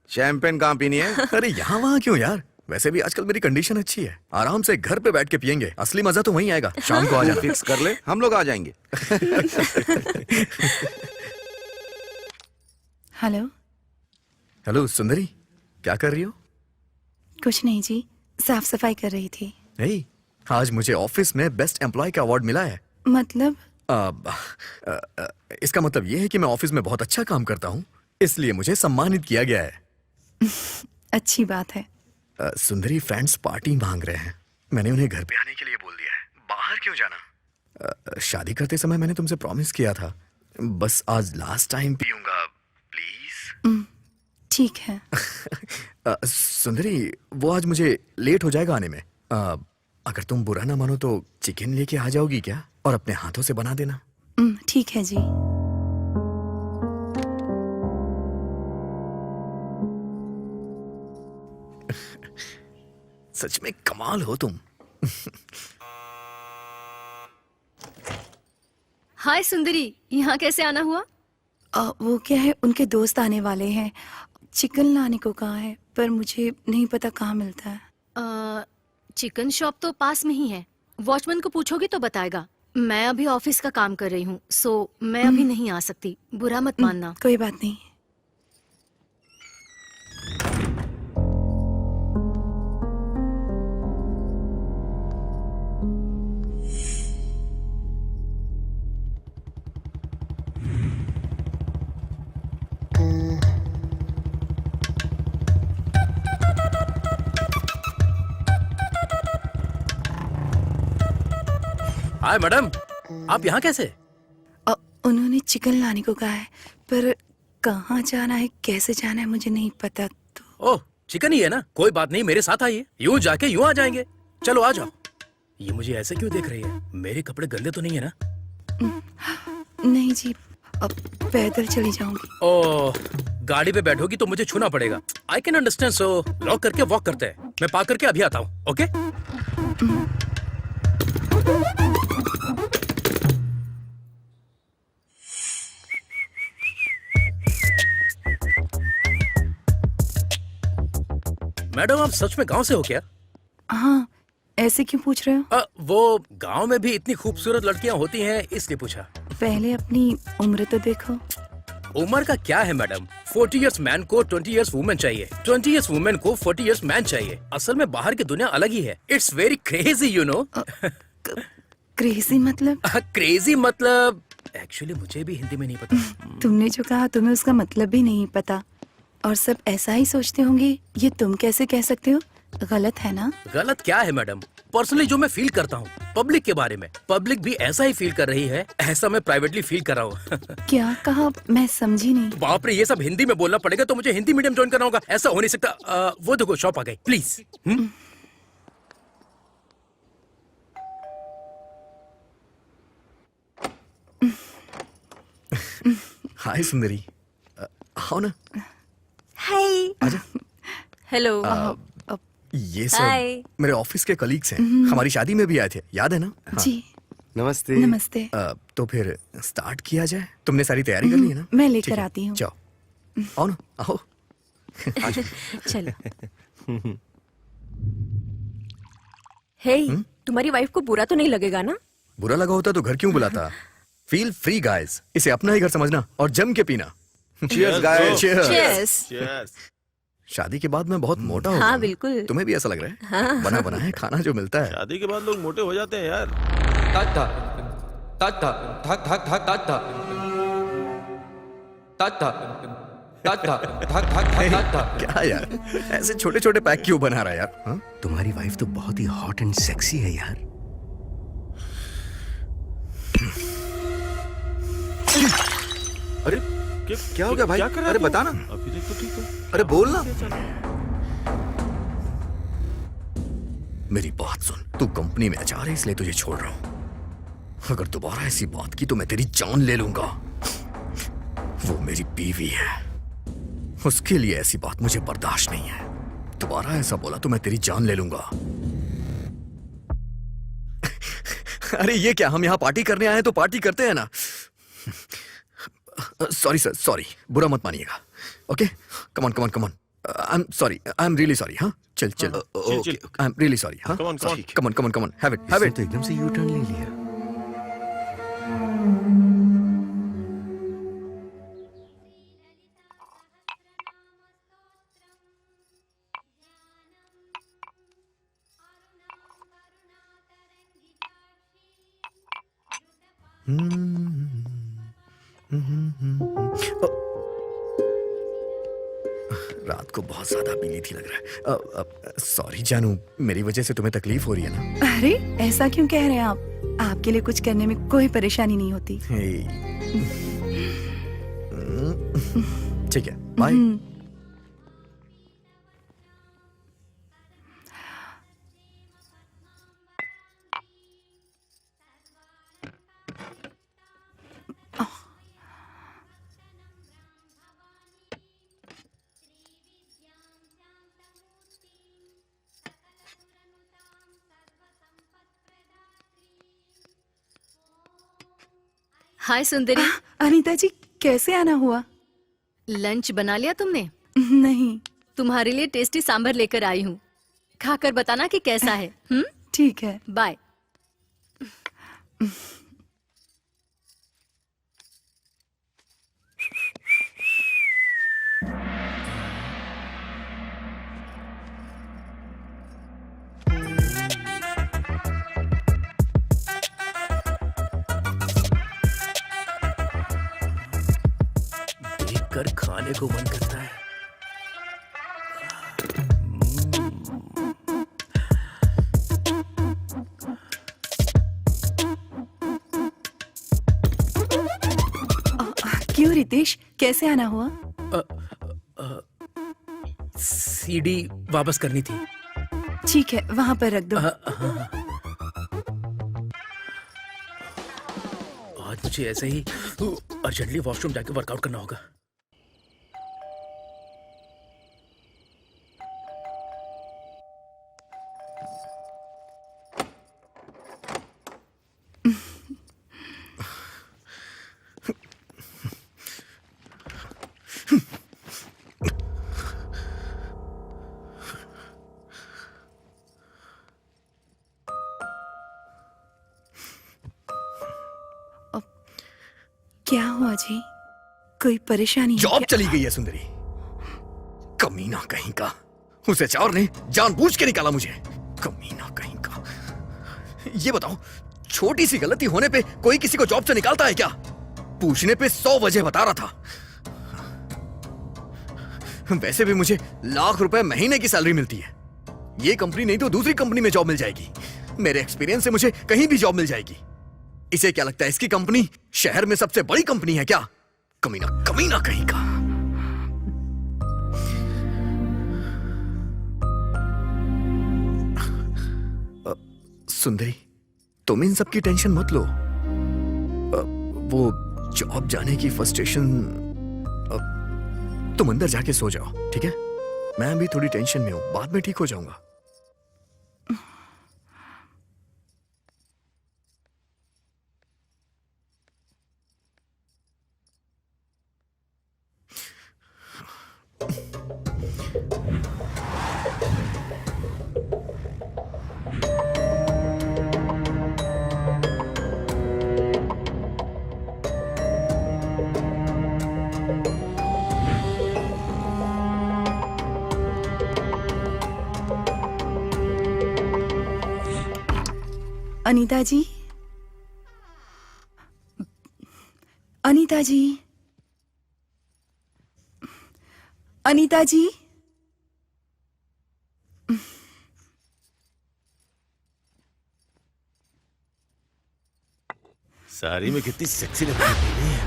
Speaker 3: शैंपेन कहाँ पीनी है?
Speaker 4: अरे यहाँ वहाँ क्यों यार, वैसे भी आजकल मेरी कंडीशन अच्छी है, आराम से घर पे बैठ के पियेंगे। असली मजा तो वहीं आएगा। शाम को आ जाना।
Speaker 3: फिक्स कर ले, हम लोग आ जाएंगे।
Speaker 2: हेलो।
Speaker 4: हेलो सुंदरी, क्या कर रही हो?
Speaker 2: कुछ नहीं जी, साफ सफाई कर रही थी।
Speaker 4: नहीं, आज मुझे ऑफिस में बेस्ट एम्प्लॉय का अवार्ड मिला है।
Speaker 2: मतलब?
Speaker 4: इसका मतलब ये है कि मैं ऑफिस में बहुत अच्छा काम करता हूँ, इसलिए मुझे सम्मानित किया गया है।
Speaker 2: अच्छी बात है।
Speaker 4: सुंदरी, फ्रेंड्स पार्टी मांग रहे हैं। मैंने उन्हें घर पे आने के लिए बोल दिया है। बाहर क्यों जाना? शादी करते समय मैंने तुमसे प्रॉमिस किया था, बस आज लास्ट टाइम पीऊंगा, प्लीज।
Speaker 2: ठीक है।
Speaker 4: सुंदरी, वो आज मुझे लेट हो जाएगा आने में। अगर तुम बुरा ना मानो तो चिकन लेके आ जाओगी क्या, और अपने हाथों से बना देना।
Speaker 2: ठीक है जी।
Speaker 4: सच में कमाल हो तुम।
Speaker 7: हाय सुंदरी, यहाँ कैसे आना हुआ?
Speaker 2: वो क्या है, उनके दोस्त आने वाले हैं, चिकन लाने को कहा है, पर मुझे नहीं पता कहाँ मिलता है।
Speaker 7: चिकन शॉप तो पास में ही है, वॉचमैन को पूछोगी तो बताएगा। मैं अभी ऑफिस का काम कर रही हूँ, सो मैं अभी नहीं आ सकती, बुरा मत मानना।
Speaker 2: कोई बात नहीं।
Speaker 1: हाय मैडम, आप यहाँ कैसे?
Speaker 2: उन्होंने चिकन लाने को कहा है, पर कहाँ जाना है, कैसे जाना है, मुझे नहीं पता। तो
Speaker 1: ओह, चिकन ही है ना, कोई बात नहीं, मेरे साथ आइए, यूं जाके यूं आ जाएंगे। चलो आ जाओ। ये मुझे ऐसे क्यों देख रही है? मेरे कपड़े गंदे तो नहीं है ना?
Speaker 2: नहीं जी, अब पैदल चली जाऊंगी।
Speaker 1: ओह, गाड़ी पे बैठोगी तो मुझे छूना पड़ेगा। I can understand, so lock करके वॉक करते हैं। मैं पार्क करके अभी आता हूँ, ओके? मैडम, आप सच में गांव से हो क्या?
Speaker 2: हाँ, ऐसे क्यों पूछ रहे हो?
Speaker 1: वो गांव में भी इतनी खूबसूरत लड़कियां होती हैं, इसलिए पूछा।
Speaker 2: पहले अपनी उम्र तो देखो।
Speaker 1: उम्र का क्या है मैडम? 40 इयर्स मैन को 20 इयर्स वुमेन चाहिए, 20 इयर्स वुमेन को 40 इयर्स मैन चाहिए। असल में बाहर की दुनिया अलग ही है। It's very crazy, you know.
Speaker 2: Crazy मतलब?
Speaker 1: क्रेजी मतलब एक्चुअली मुझे भी हिंदी में नहीं पता।
Speaker 2: तुमने जो कहा तुम्हें उसका मतलब भी नहीं पता, और सब ऐसा ही सोचते होंगे। ये तुम कैसे कह सकते हो? गलत है ना?
Speaker 1: गलत क्या है मैडम? पर्सनली जो मैं फील करता हूँ पब्लिक के बारे में, पब्लिक भी ऐसा ही फील कर रही है, ऐसा मैं प्राइवेटली फील कर रहा हूँ।
Speaker 2: क्या कहा, मैं समझी नहीं।
Speaker 1: बाप रे, ये सब हिंदी में बोलना पड़ेगा, तो मुझे हिंदी मीडियम ज्वाइन करना होगा। ऐसा हो नहीं सकता। वो देखो शॉप आ गई, प्लीज।
Speaker 4: हाय सुंदरी, आओ ना।
Speaker 5: हाय।
Speaker 4: आजा।
Speaker 5: हेलो।
Speaker 4: ये
Speaker 5: हाय।
Speaker 4: सब मेरे ऑफिस के कलीग्स हैं, हमारी शादी में भी आए थे, याद है ना? हाँ।
Speaker 2: जी
Speaker 6: नमस्ते।
Speaker 2: नमस्ते।
Speaker 4: तो फिर स्टार्ट किया जाए। तुमने सारी तैयारी कर ली है ना?
Speaker 2: मैं लेकर
Speaker 4: ठीक है,
Speaker 2: आती हूँ।
Speaker 4: जाओ, आओ ना, आओ।
Speaker 5: चलो। हे, तुम्हारी वाइफ को बुरा तो नहीं लगेगा ना?
Speaker 4: बुरा लगा होता तो घर क्यों बुलाता? फील फ्री गाइस, इसे अपना ही घर समझना और जम के पीना।
Speaker 3: Cheers, guys.
Speaker 5: Cheers।
Speaker 8: Cheers.
Speaker 4: शादी के बाद मैं बहुत मोटा हो
Speaker 5: हाँ,
Speaker 4: गया।
Speaker 5: बिल्कुल।
Speaker 4: तुम्हें भी ऐसा लग रहा है? बना बना है खाना जो मिलता है।
Speaker 8: शादी के बाद लोग मोटे हो जाते हैं यार।
Speaker 9: Tata, tata, tak tak tak tata, tata, tata, tak tak tak tata.
Speaker 4: क्या यार, ऐसे छोटे छोटे पैक क्यों बना रहा है यार? हाँ?
Speaker 6: तुम्हारी वाइफ तो बहुत ही हॉट एंड सेक्सी है यार।
Speaker 3: अरे क्या हो गया भाई?
Speaker 8: क्या कर रहा है
Speaker 3: अरे
Speaker 8: तू?
Speaker 3: बता ना।
Speaker 8: अभी देख तो ठीक है।
Speaker 3: अरे बोल ना।
Speaker 4: मेरी बात सुन, तू कंपनी में अचार है इसलिए तुझे छोड़ रहा हूं। अगर दोबारा ऐसी बात की तो मैं तेरी जान ले लूंगा। वो मेरी बीवी है, उसके लिए ऐसी बात मुझे बर्दाश्त नहीं है। दोबारा ऐसा बोला तो मैं तेरी जान ले लूंगा। अरे ये क्या, हम यहाँ पार्टी करने आए हैं तो पार्टी करते हैं ना। सॉरी सर, सॉरी, बुरा मत मानिएगा। Okay, come on come on come on. I am sorry, I am really sorry. हाँ, चल चल,
Speaker 8: chill.
Speaker 4: I am really sorry. हाँ,
Speaker 8: Come on, come on.
Speaker 4: Come on come on come on, have it have
Speaker 6: इसने
Speaker 4: इट।
Speaker 6: तो एकदम से यू टर्न ले लिया।
Speaker 4: रात को बहुत ज्यादा पीली थी लग रहा है। सॉरी जानू, मेरी वजह से तुम्हें तकलीफ हो रही है ना?
Speaker 2: अरे ऐसा क्यों कह रहे हैं आप? आपके लिए कुछ करने में कोई परेशानी नहीं होती।
Speaker 4: ठीक है, बाय।
Speaker 7: हाय सुंदरी।
Speaker 2: अनीता जी कैसे आना हुआ?
Speaker 7: लंच बना लिया तुमने?
Speaker 2: नहीं।
Speaker 7: तुम्हारे लिए टेस्टी सांभर लेकर आई हूँ, खाकर बताना कि कैसा है।
Speaker 2: ठीक है।
Speaker 7: बाय।
Speaker 1: देखकर खाने को मन करता है।
Speaker 2: क्यों रितेश, कैसे आना हुआ?
Speaker 1: सीडी वापस करनी थी।
Speaker 2: ठीक है, वहाँ पर रख दो।
Speaker 1: आज मुझे ऐसे ही अर्जेंटली वॉशरूम जाके वर्कआउट करना होगा।
Speaker 2: क्या हुआ जी? कोई परेशानी है
Speaker 4: जॉब
Speaker 2: क्या?
Speaker 4: चली गई है सुंदरी। कमीना कहीं का। उस एचआर ने जानबूझ के निकाला मुझे। कमीना कहीं का। ये बताओ, छोटी सी गलती होने पे कोई किसी को जॉब से निकालता है क्या? पूछने पे 100 वजह बता रहा था। वैसे भी मुझे लाख रुपए महीने की सैलरी मिलती है। ये कंपनी नहीं तो दूसरी कंपनी में जॉब मिल जाएगी। मेरे एक्सपीरियंस से मुझे कहीं भी जॉब मिल जाएगी। इसे क्या लगता है, इसकी कंपनी शहर में सबसे बड़ी कंपनी है क्या? कमीना कमीना कहीं का। सुंदरी, तुम इन सब की टेंशन मत लो। वो जॉब जाने की फ्रस्ट्रेशन, तुम अंदर जाके सो जाओ, ठीक है? मैं अभी थोड़ी टेंशन में हूं, बाद में ठीक हो जाऊंगा।
Speaker 2: अनीता जी, अनीता जी, अनीता जी।
Speaker 8: साड़ी में कितनी सेक्सी लग रही है।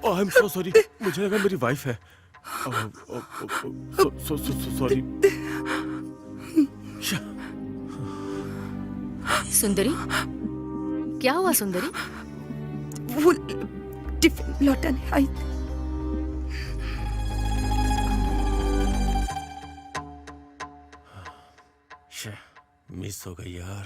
Speaker 8: आई एम सो सॉरी, मुझे लगा मेरी वाइफ है। सॉरी।
Speaker 7: सुंदरी, क्या हुआ सुंदरी?
Speaker 2: वो टिफिन लौटाने आई।
Speaker 8: मिस हो गई यार।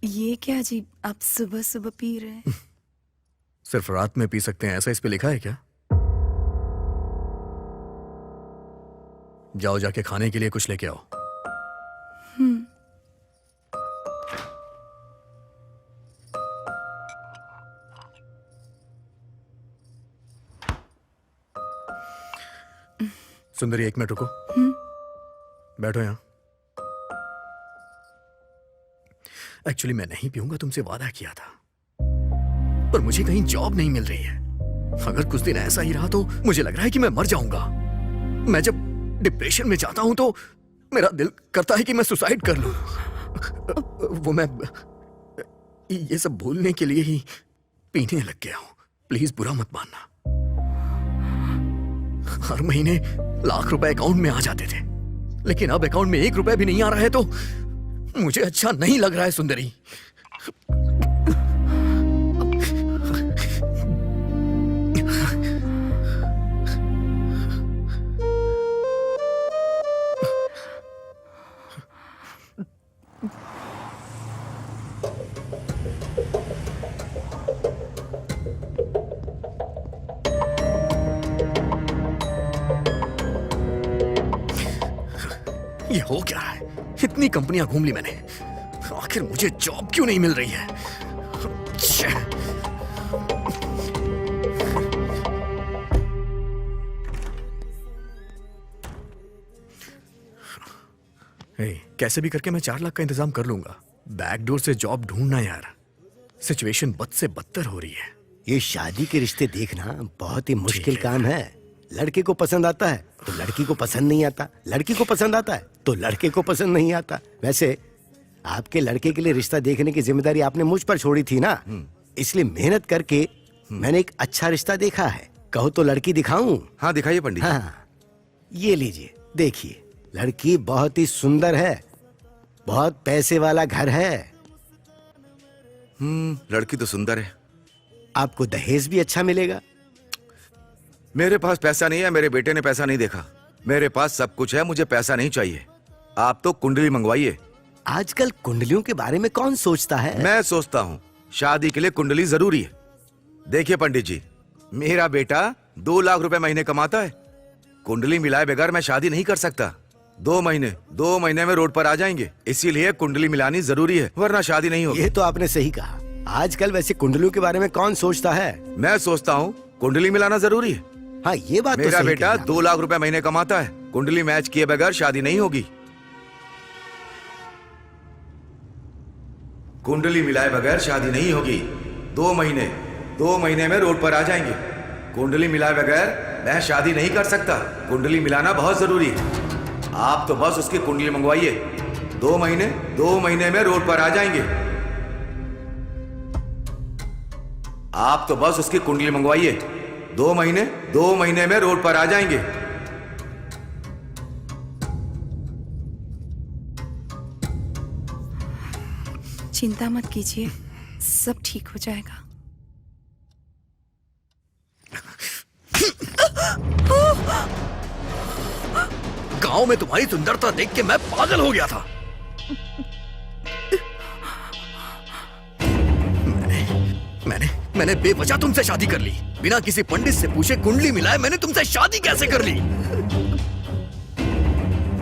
Speaker 2: ये क्या जी, आप सुबह सुबह पी रहे हैं?
Speaker 4: सिर्फ रात में पी सकते हैं ऐसा इस पे लिखा है क्या? जाओ जाके खाने के लिए कुछ लेके आओ। सुंदरी 1 मिनट रुको। बैठो यहां। एक्चुअली मैं नहीं पीऊंगा, तुमसे वादा किया था, पर मुझे कहीं जॉब नहीं मिल रही है। अगर कुछ दिन ऐसा ही रहा तो मुझे लग रहा है कि मैं मर जाऊंगा। मैं जब डिप्रेशन में जाता हूं तो मेरा दिल करता है कि मैं सुसाइड कर लूं। वो मैं ये सब भूलने के लिए ही पीने लग गया हूं। प्लीज बुरा मत मानना। हर महीने लाख रुपए अकाउंट में आ जाते थे, लेकिन अब अकाउंट में 1 रुपया भी नहीं आ रहा है तो मुझे अच्छा नहीं लग रहा है सुंदरी। ये हो क्या है? इतनी कंपनियां घूम ली मैंने, आखिर मुझे जॉब क्यों नहीं मिल रही है? छे। कैसे भी करके मैं 4 लाख का इंतजाम कर लूंगा। बैकडोर से जॉब ढूंढना यार, सिचुएशन बद से बदतर हो रही है।
Speaker 6: ये शादी के रिश्ते देखना बहुत ही मुश्किल काम है। लड़के को पसंद आता है तो लड़की को पसंद नहीं आता, लड़की को पसंद आता है तो लड़के को पसंद नहीं आता। वैसे आपके लड़के के लिए रिश्ता देखने की जिम्मेदारी आपने मुझ पर छोड़ी थी ना, इसलिए मेहनत करके मैंने एक अच्छा रिश्ता देखा है। कहो तो लड़की दिखाऊं?
Speaker 3: हाँ दिखाइए पंडित जी।
Speaker 6: हाँ, ये लीजिए, देखिए। लड़की बहुत ही सुंदर है, बहुत पैसे वाला घर है।
Speaker 3: लड़की तो सुंदर है।
Speaker 6: आपको दहेज भी अच्छा मिलेगा।
Speaker 3: मेरे पास पैसा नहीं है, मेरे बेटे ने पैसा नहीं देखा। मेरे पास सब कुछ है, मुझे पैसा नहीं चाहिए। आप तो कुंडली मंगवाइए।
Speaker 6: आजकल कुंडलियों के बारे में कौन सोचता है?
Speaker 3: मैं सोचता हूँ शादी के लिए कुंडली जरूरी है। देखिए पंडित जी, मेरा बेटा 2 लाख रुपए महीने कमाता है। कुंडली मिलाए बगैर मैं शादी नहीं कर सकता। 2 महीने में रोड पर आ जाएंगे, इसीलिए कुंडली मिलानी जरूरी है, वरना शादी नहीं होगी।
Speaker 6: ये तो आपने सही कहा। आजकल वैसे कुंडलियों के बारे में कौन सोचता है?
Speaker 3: मैं सोचता हूँ कुंडली मिलाना जरूरी है।
Speaker 6: हाँ, ये बात तो
Speaker 3: मेरा
Speaker 6: सही
Speaker 3: बेटा
Speaker 6: कही आपने।
Speaker 3: 2 लाख रुपए महीने कमाता है। कुंडली मैच किए बगैर शादी नहीं होगी। कुंडली मिलाए बगैर शादी नहीं होगी। 2 महीने में रोड पर आ जाएंगे। कुंडली मिलाए बगैर मैं शादी नहीं कर सकता। कुंडली मिलाना बहुत जरूरी है। आप तो बस उसकी कुंडली मंगवाइए। 2 महीने में रोड पर आ जाएंगे। आप तो बस उसकी कुंडली मंगवाइए। 2 महीने में रोड पर आ जाएंगे।
Speaker 2: चिंता मत कीजिए, सब ठीक हो जाएगा।
Speaker 4: गांव में तुम्हारी सुंदरता देख के मैं पागल हो गया था। मैंने बेवजह तुमसे शादी कर ली, बिना किसी पंडित से पूछे कुंडली मिलाए मैंने तुमसे शादी कैसे कर ली?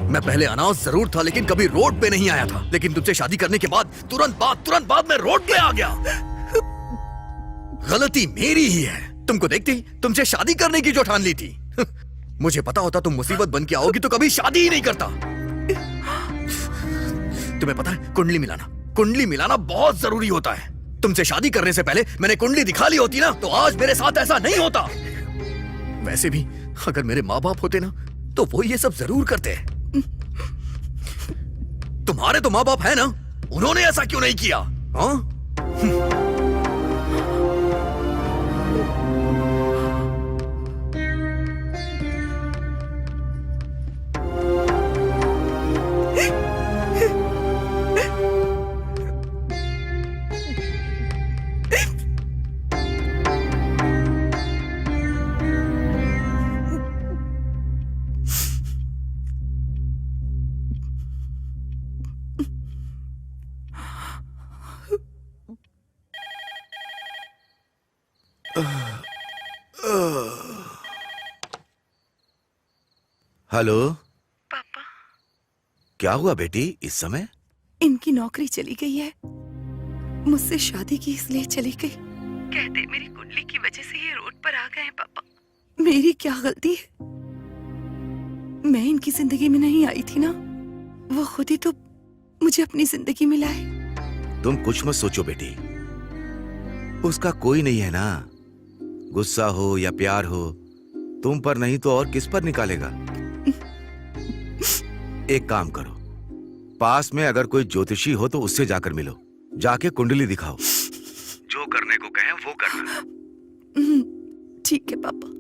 Speaker 4: मैं पहले अनाउंस जरूर था, लेकिन कभी रोड पे नहीं आया था। लेकिन तुमसे शादी करने के बाद तुरंत बाद मैं रोड पे आ गया। गलती मेरी ही है। तुमको देखती तुमसे शादी करने की जो ठान ली थी। मुझे पता होता तुम मुसीबत बन के आओगी तो कभी शादी ही नहीं करता। तुम्हें पता है कुंडली मिलाना बहुत जरूरी होता है। तुमसे शादी करने से पहले मैंने कुंडली दिखा ली होती ना तो आज मेरे साथ ऐसा नहीं होता। वैसे भी अगर मेरे माँ बाप होते ना तो वो ये सब जरूर करते। तुम्हारे तो माँ बाप है ना, उन्होंने ऐसा क्यों नहीं किया? हाँ?
Speaker 3: हेलो,
Speaker 2: पापा,
Speaker 3: क्या हुआ बेटी इस समय?
Speaker 2: इनकी नौकरी चली गई है। मुझसे शादी की इसलिए चली गई। कहते मेरी कुंडली की वजह से ये रोड पर आ गए हैं। पापा, मेरी क्या गलती है? मैं इनकी जिंदगी में नहीं आई थी ना, वो खुद ही तो मुझे अपनी जिंदगी में लाए।
Speaker 3: तुम कुछ मत सोचो बेटी, उसका कोई नहीं है ना। गुस्सा हो या प्यार हो, तुम पर नहीं तो और किस पर निकालेगा। एक काम करो, पास में अगर कोई ज्योतिषी हो तो उससे जाकर मिलो, जाके कुंडली दिखाओ, जो करने को कहें वो करना।
Speaker 2: ठीक है पापा।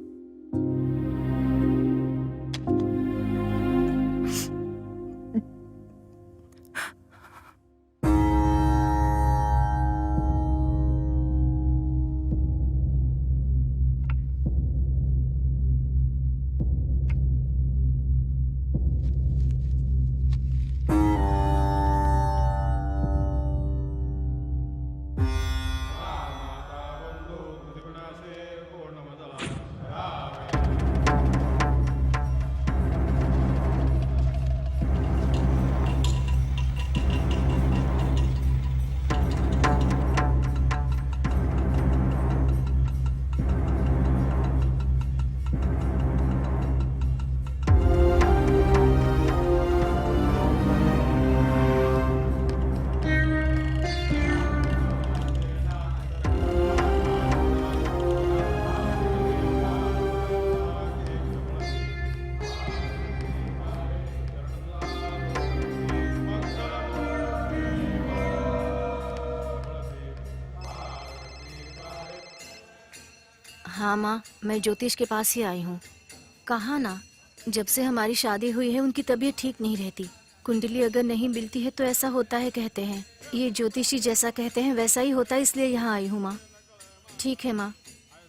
Speaker 7: हाँ माँ, मैं ज्योतिष के पास ही आई हूँ। कहा ना, जब से हमारी शादी हुई है उनकी तबीयत ठीक नहीं रहती। कुंडली अगर नहीं मिलती है तो ऐसा होता है कहते हैं। ये ज्योतिषी जैसा कहते हैं वैसा ही होता है, इसलिए यहाँ आई हूँ माँ। ठीक है माँ,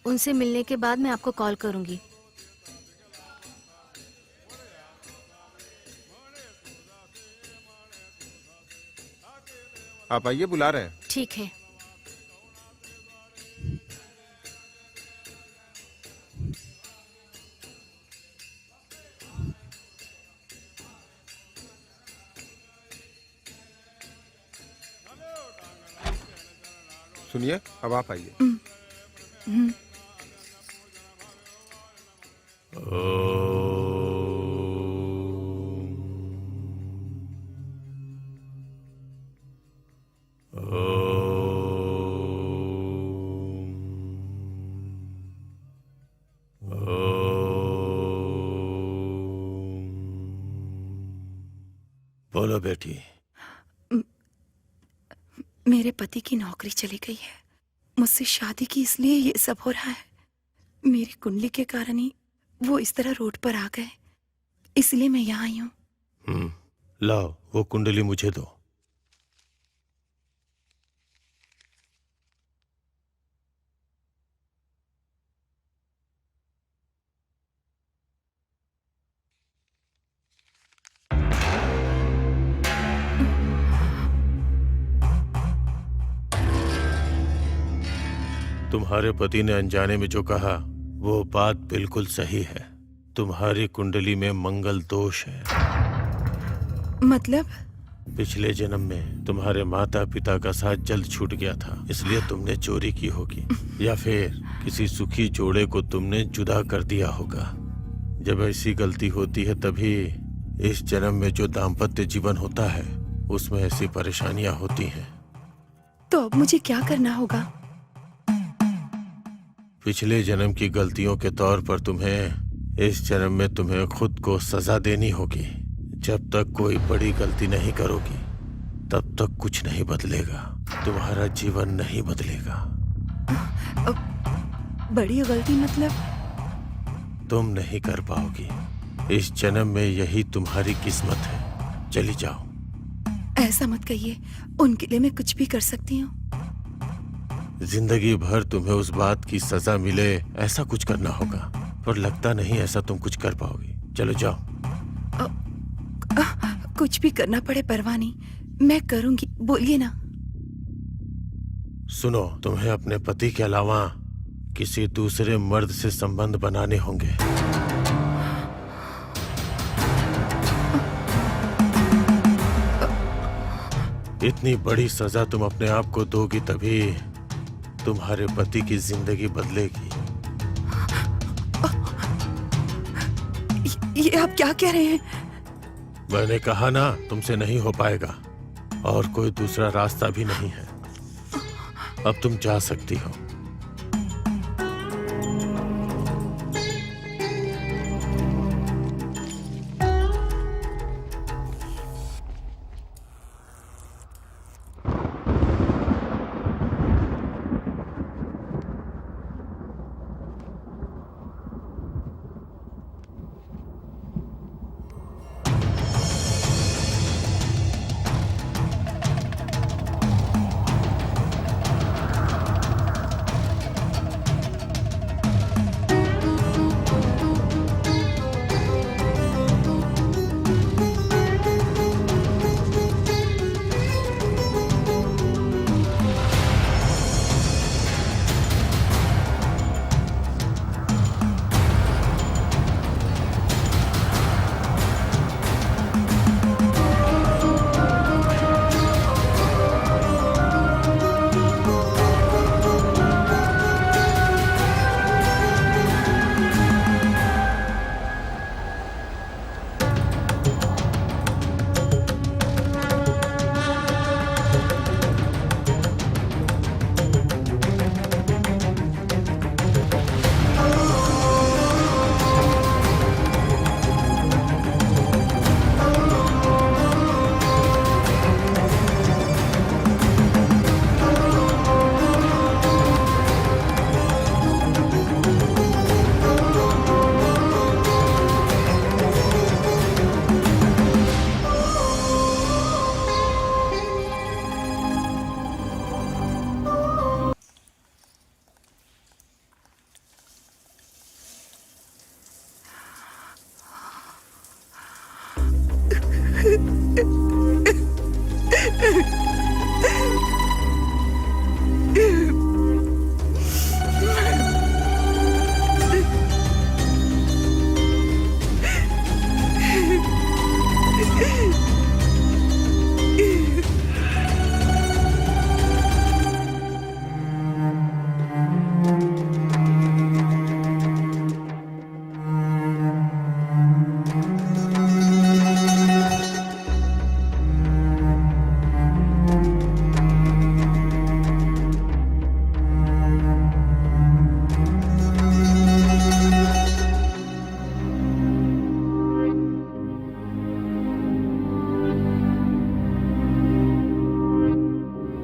Speaker 7: उनसे मिलने के बाद मैं आपको कॉल करूँगी।
Speaker 9: आप आइए, बुला रहे हैं।
Speaker 7: ठीक है।
Speaker 9: सुनिए, अब आप आइए।
Speaker 8: बोलो बेटी।
Speaker 2: मेरे पति की नौकरी चली गई है। मुझसे शादी की इसलिए ये सब हो रहा है। मेरी कुंडली के कारण ही वो इस तरह रोड पर आ गए, इसलिए मैं यहाँ आई हूँ।
Speaker 8: लाओ वो कुंडली मुझे दो। तुम्हारे पति ने अनजाने में जो कहा वो बात बिल्कुल सही है। तुम्हारी कुंडली में मंगल दोष है।
Speaker 2: मतलब?
Speaker 8: पिछले जन्म में तुम्हारे माता पिता का साथ जल्द छूट गया था, इसलिए तुमने चोरी की होगी, या फिर किसी सुखी जोड़े को तुमने जुदा कर दिया होगा। जब ऐसी गलती होती है तभी इस जन्म में जो दाम्पत्य जीवन होता है उसमें ऐसी परेशानियां होती हैं।
Speaker 2: तो अब मुझे क्या करना होगा?
Speaker 8: पिछले जन्म की गलतियों के तौर पर तुम्हें इस जन्म में तुम्हें खुद को सजा देनी होगी। जब तक कोई बड़ी गलती नहीं करोगी तब तक कुछ नहीं बदलेगा, तुम्हारा जीवन नहीं बदलेगा।
Speaker 2: बड़ी गलती मतलब?
Speaker 8: तुम नहीं कर पाओगी। इस जन्म में यही तुम्हारी किस्मत है। चली जाओ।
Speaker 2: ऐसा मत कहिए, उनके लिए मैं कुछ भी कर सकती हूँ।
Speaker 8: जिंदगी भर तुम्हें उस बात की सजा मिले ऐसा कुछ करना होगा, पर लगता नहीं ऐसा तुम कुछ कर पाओगी। चलो जाओ।
Speaker 2: कुछ भी करना पड़े परवाह नहीं, मैं करूंगी, बोलिए ना।
Speaker 8: सुनो, तुम्हें अपने पति के अलावा किसी दूसरे मर्द से संबंध बनाने होंगे। इतनी बड़ी सजा तुम अपने आप को दोगी तभी तुम्हारे पति की जिंदगी बदलेगी।
Speaker 2: ये आप क्या कह रहे हैं?
Speaker 8: मैंने कहा ना, तुमसे नहीं हो पाएगा और कोई दूसरा रास्ता भी नहीं है। अब तुम जा सकती हो।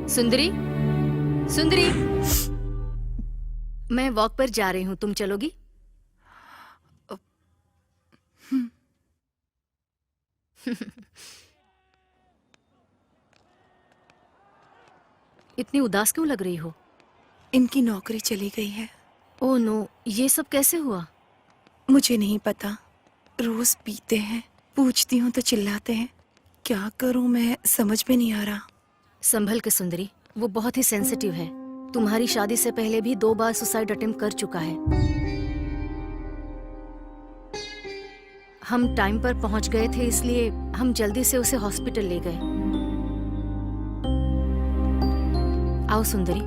Speaker 7: सुंदरी, सुंदरी, मैं वॉक पर जा रही हूँ, तुम चलोगी? इतनी उदास क्यों लग रही हो?
Speaker 2: इनकी नौकरी चली गई है।
Speaker 7: ओह नो, ये सब कैसे हुआ?
Speaker 2: मुझे नहीं पता। रोज पीते हैं, पूछती हूँ तो चिल्लाते हैं। क्या करूँ मैं समझ में नहीं आ रहा।
Speaker 7: संभल के सुंदरी, वो बहुत ही सेंसिटिव है। तुम्हारी शादी से पहले भी 2 बार सुसाइड अटेम्प्ट कर चुका है। हम टाइम पर पहुंच गए थे, इसलिए हम जल्दी से उसे हॉस्पिटल ले गए। आओ सुंदरी।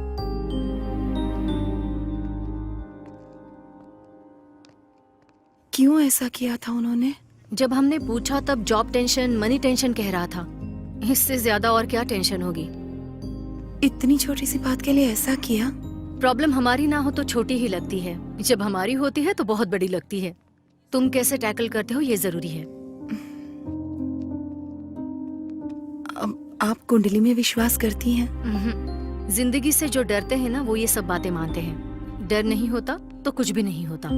Speaker 2: क्यों ऐसा किया था उन्होंने?
Speaker 7: जब हमने पूछा तब जॉब टेंशन, मनी टेंशन कह रहा था। इससे ज्यादा और क्या टेंशन होगी?
Speaker 2: इतनी छोटी सी बात के लिए ऐसा किया?
Speaker 7: प्रॉब्लम हमारी ना हो तो छोटी ही लगती है, जब हमारी होती है तो बहुत बड़ी लगती है। तुम कैसे टैकल करते हो ये जरूरी है।
Speaker 2: आप कुंडली में विश्वास करती हैं?
Speaker 7: जिंदगी से जो डरते हैं ना, वो ये सब बातें मानते हैं। डर नहीं होता तो कुछ भी नहीं होता।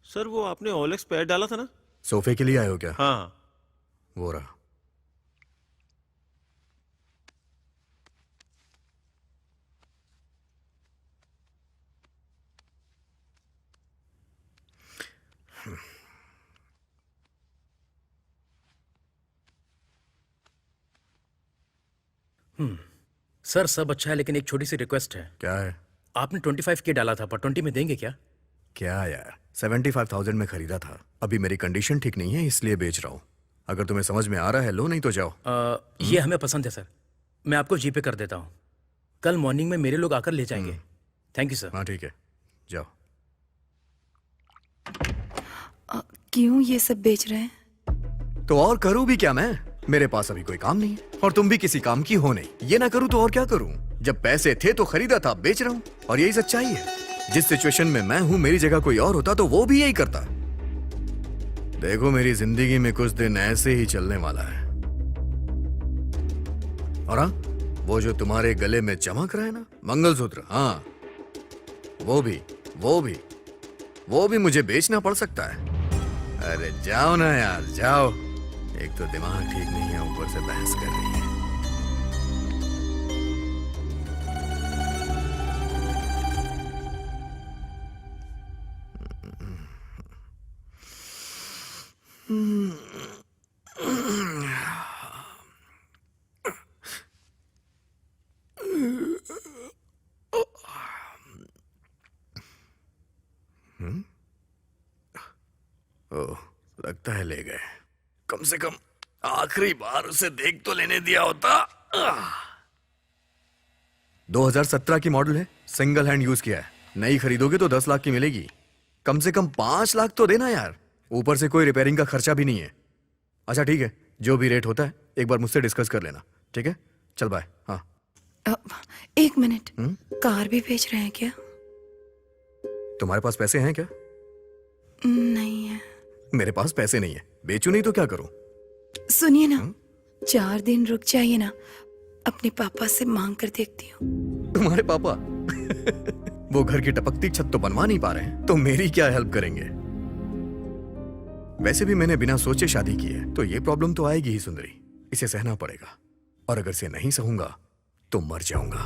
Speaker 8: सर, वो आपने ओलेक्स पैड डाला था ना?
Speaker 4: सोफे के लिए आए हो क्या?
Speaker 8: हाँ।
Speaker 4: वो रहा।
Speaker 1: सर सब अच्छा है लेकिन एक छोटी सी रिक्वेस्ट है।
Speaker 4: क्या है?
Speaker 1: आपने 25K डाला था पर 20 में देंगे क्या?
Speaker 4: क्या यार, 75,000 में खरीदा था। अभी मेरी कंडीशन ठीक नहीं है इसलिए बेच रहा हूँ। अगर तुम्हें समझ में आ रहा है लो, नहीं तो जाओ।
Speaker 1: ये हमें पसंद है सर, मैं आपको जीपे कर देता हूँ। कल मॉर्निंग में मेरे लोग आकर ले जाएंगे। Thank you sir.
Speaker 4: हाँ ठीक है, जाओ।
Speaker 2: क्यों ये सब बेच रहे हैं?
Speaker 4: तो और करूँ भी क्या मैं? मेरे पास अभी कोई काम नहीं है और तुम भी किसी काम की हो नहीं। ये ना करूँ तो और क्या करूँ? जब पैसे थे तो खरीदा था, बेच रहा हूँ और यही सच्चाई है। जिस सिचुएशन में मैं हूँ मेरी जगह कोई और होता तो वो भी यही करता। देखो मेरी जिंदगी में कुछ दिन ऐसे ही चलने वाला है। और हाँ, वो जो तुम्हारे गले में चमक रहा है ना, मंगलसूत्र, हाँ वो भी मुझे बेचना पड़ सकता है। अरे जाओ ना यार, जाओ। एक तो दिमाग ठीक नहीं है, ऊपर से बहस कर रही है। ओह, लगता है ले गए। कम से कम आखिरी बार उसे देख तो लेने दिया होता। 2017 की मॉडल है, सिंगल हैंड यूज किया है। नई खरीदोगे तो 10 लाख की मिलेगी। कम से कम 5 लाख तो देना यार। ऊपर से कोई रिपेयरिंग का खर्चा भी नहीं है। अच्छा ठीक है, जो भी रेट होता है एक बार मुझसे डिस्कस कर लेना, ठीक है? चल बाय। हाँ
Speaker 2: एक मिनट, कार भी बेच रहे हैं क्या?
Speaker 4: तुम्हारे पास पैसे हैं क्या?
Speaker 2: नहीं है।
Speaker 4: मेरे पास पैसे नहीं है, बेचू नहीं तो क्या करूं?
Speaker 2: सुनिए ना, 4 दिन रुक जाइए ना, अपने पापा से मांग कर देखती हूँ।
Speaker 4: तुम्हारे पापा? वो घर की टपकती छत तो बनवा नहीं पा रहे हैं, तो मेरी क्या हेल्प करेंगे? वैसे भी मैंने बिना सोचे शादी की है, तो ये प्रॉब्लम तो आएगी ही सुंदरी। इसे सहना पड़ेगा, और अगर इसे नहीं सहूंगा तो मर जाऊंगा।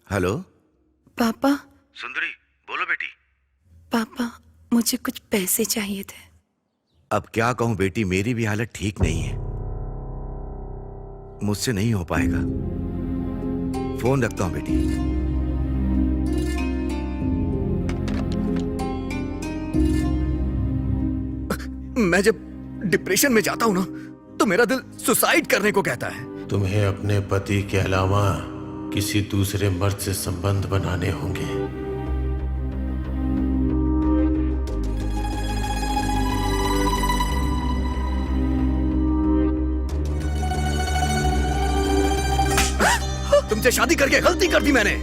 Speaker 3: हेलो
Speaker 2: पापा।
Speaker 3: सुंदरी, बोलो बेटी।
Speaker 2: पापा, मुझे कुछ पैसे चाहिए थे।
Speaker 3: अब क्या कहूं बेटी, मेरी भी हालत ठीक नहीं है। मुझसे नहीं हो पाएगा। फोन रखता हूं बेटी।
Speaker 4: मैं जब डिप्रेशन में जाता हूं ना, तो मेरा दिल सुसाइड करने को कहता है।
Speaker 8: तुम्हें अपने पति के अलावा किसी दूसरे मर्द से संबंध बनाने होंगे।
Speaker 4: तुमसे शादी करके गलती कर दी मैंने।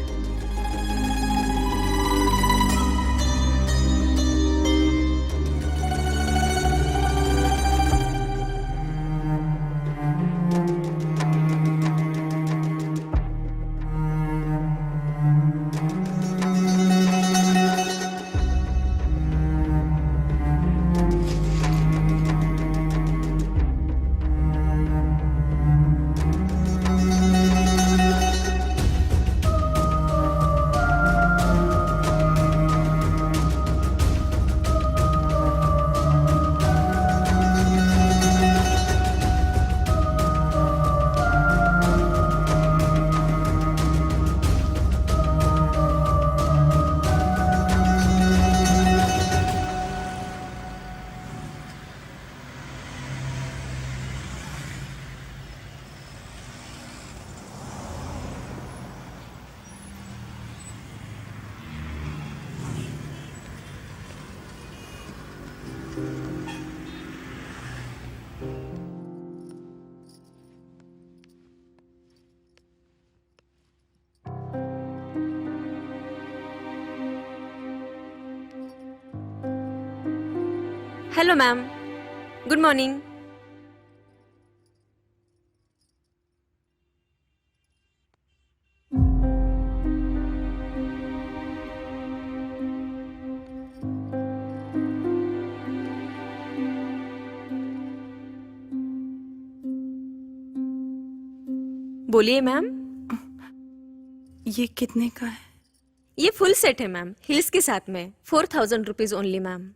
Speaker 5: Hello ma'am, good morning. बोलिए मैम।
Speaker 2: ये कितने का है?
Speaker 5: ये फुल सेट है मैम, हिल्स के साथ में। 4000 रुपीज ओनली मैम।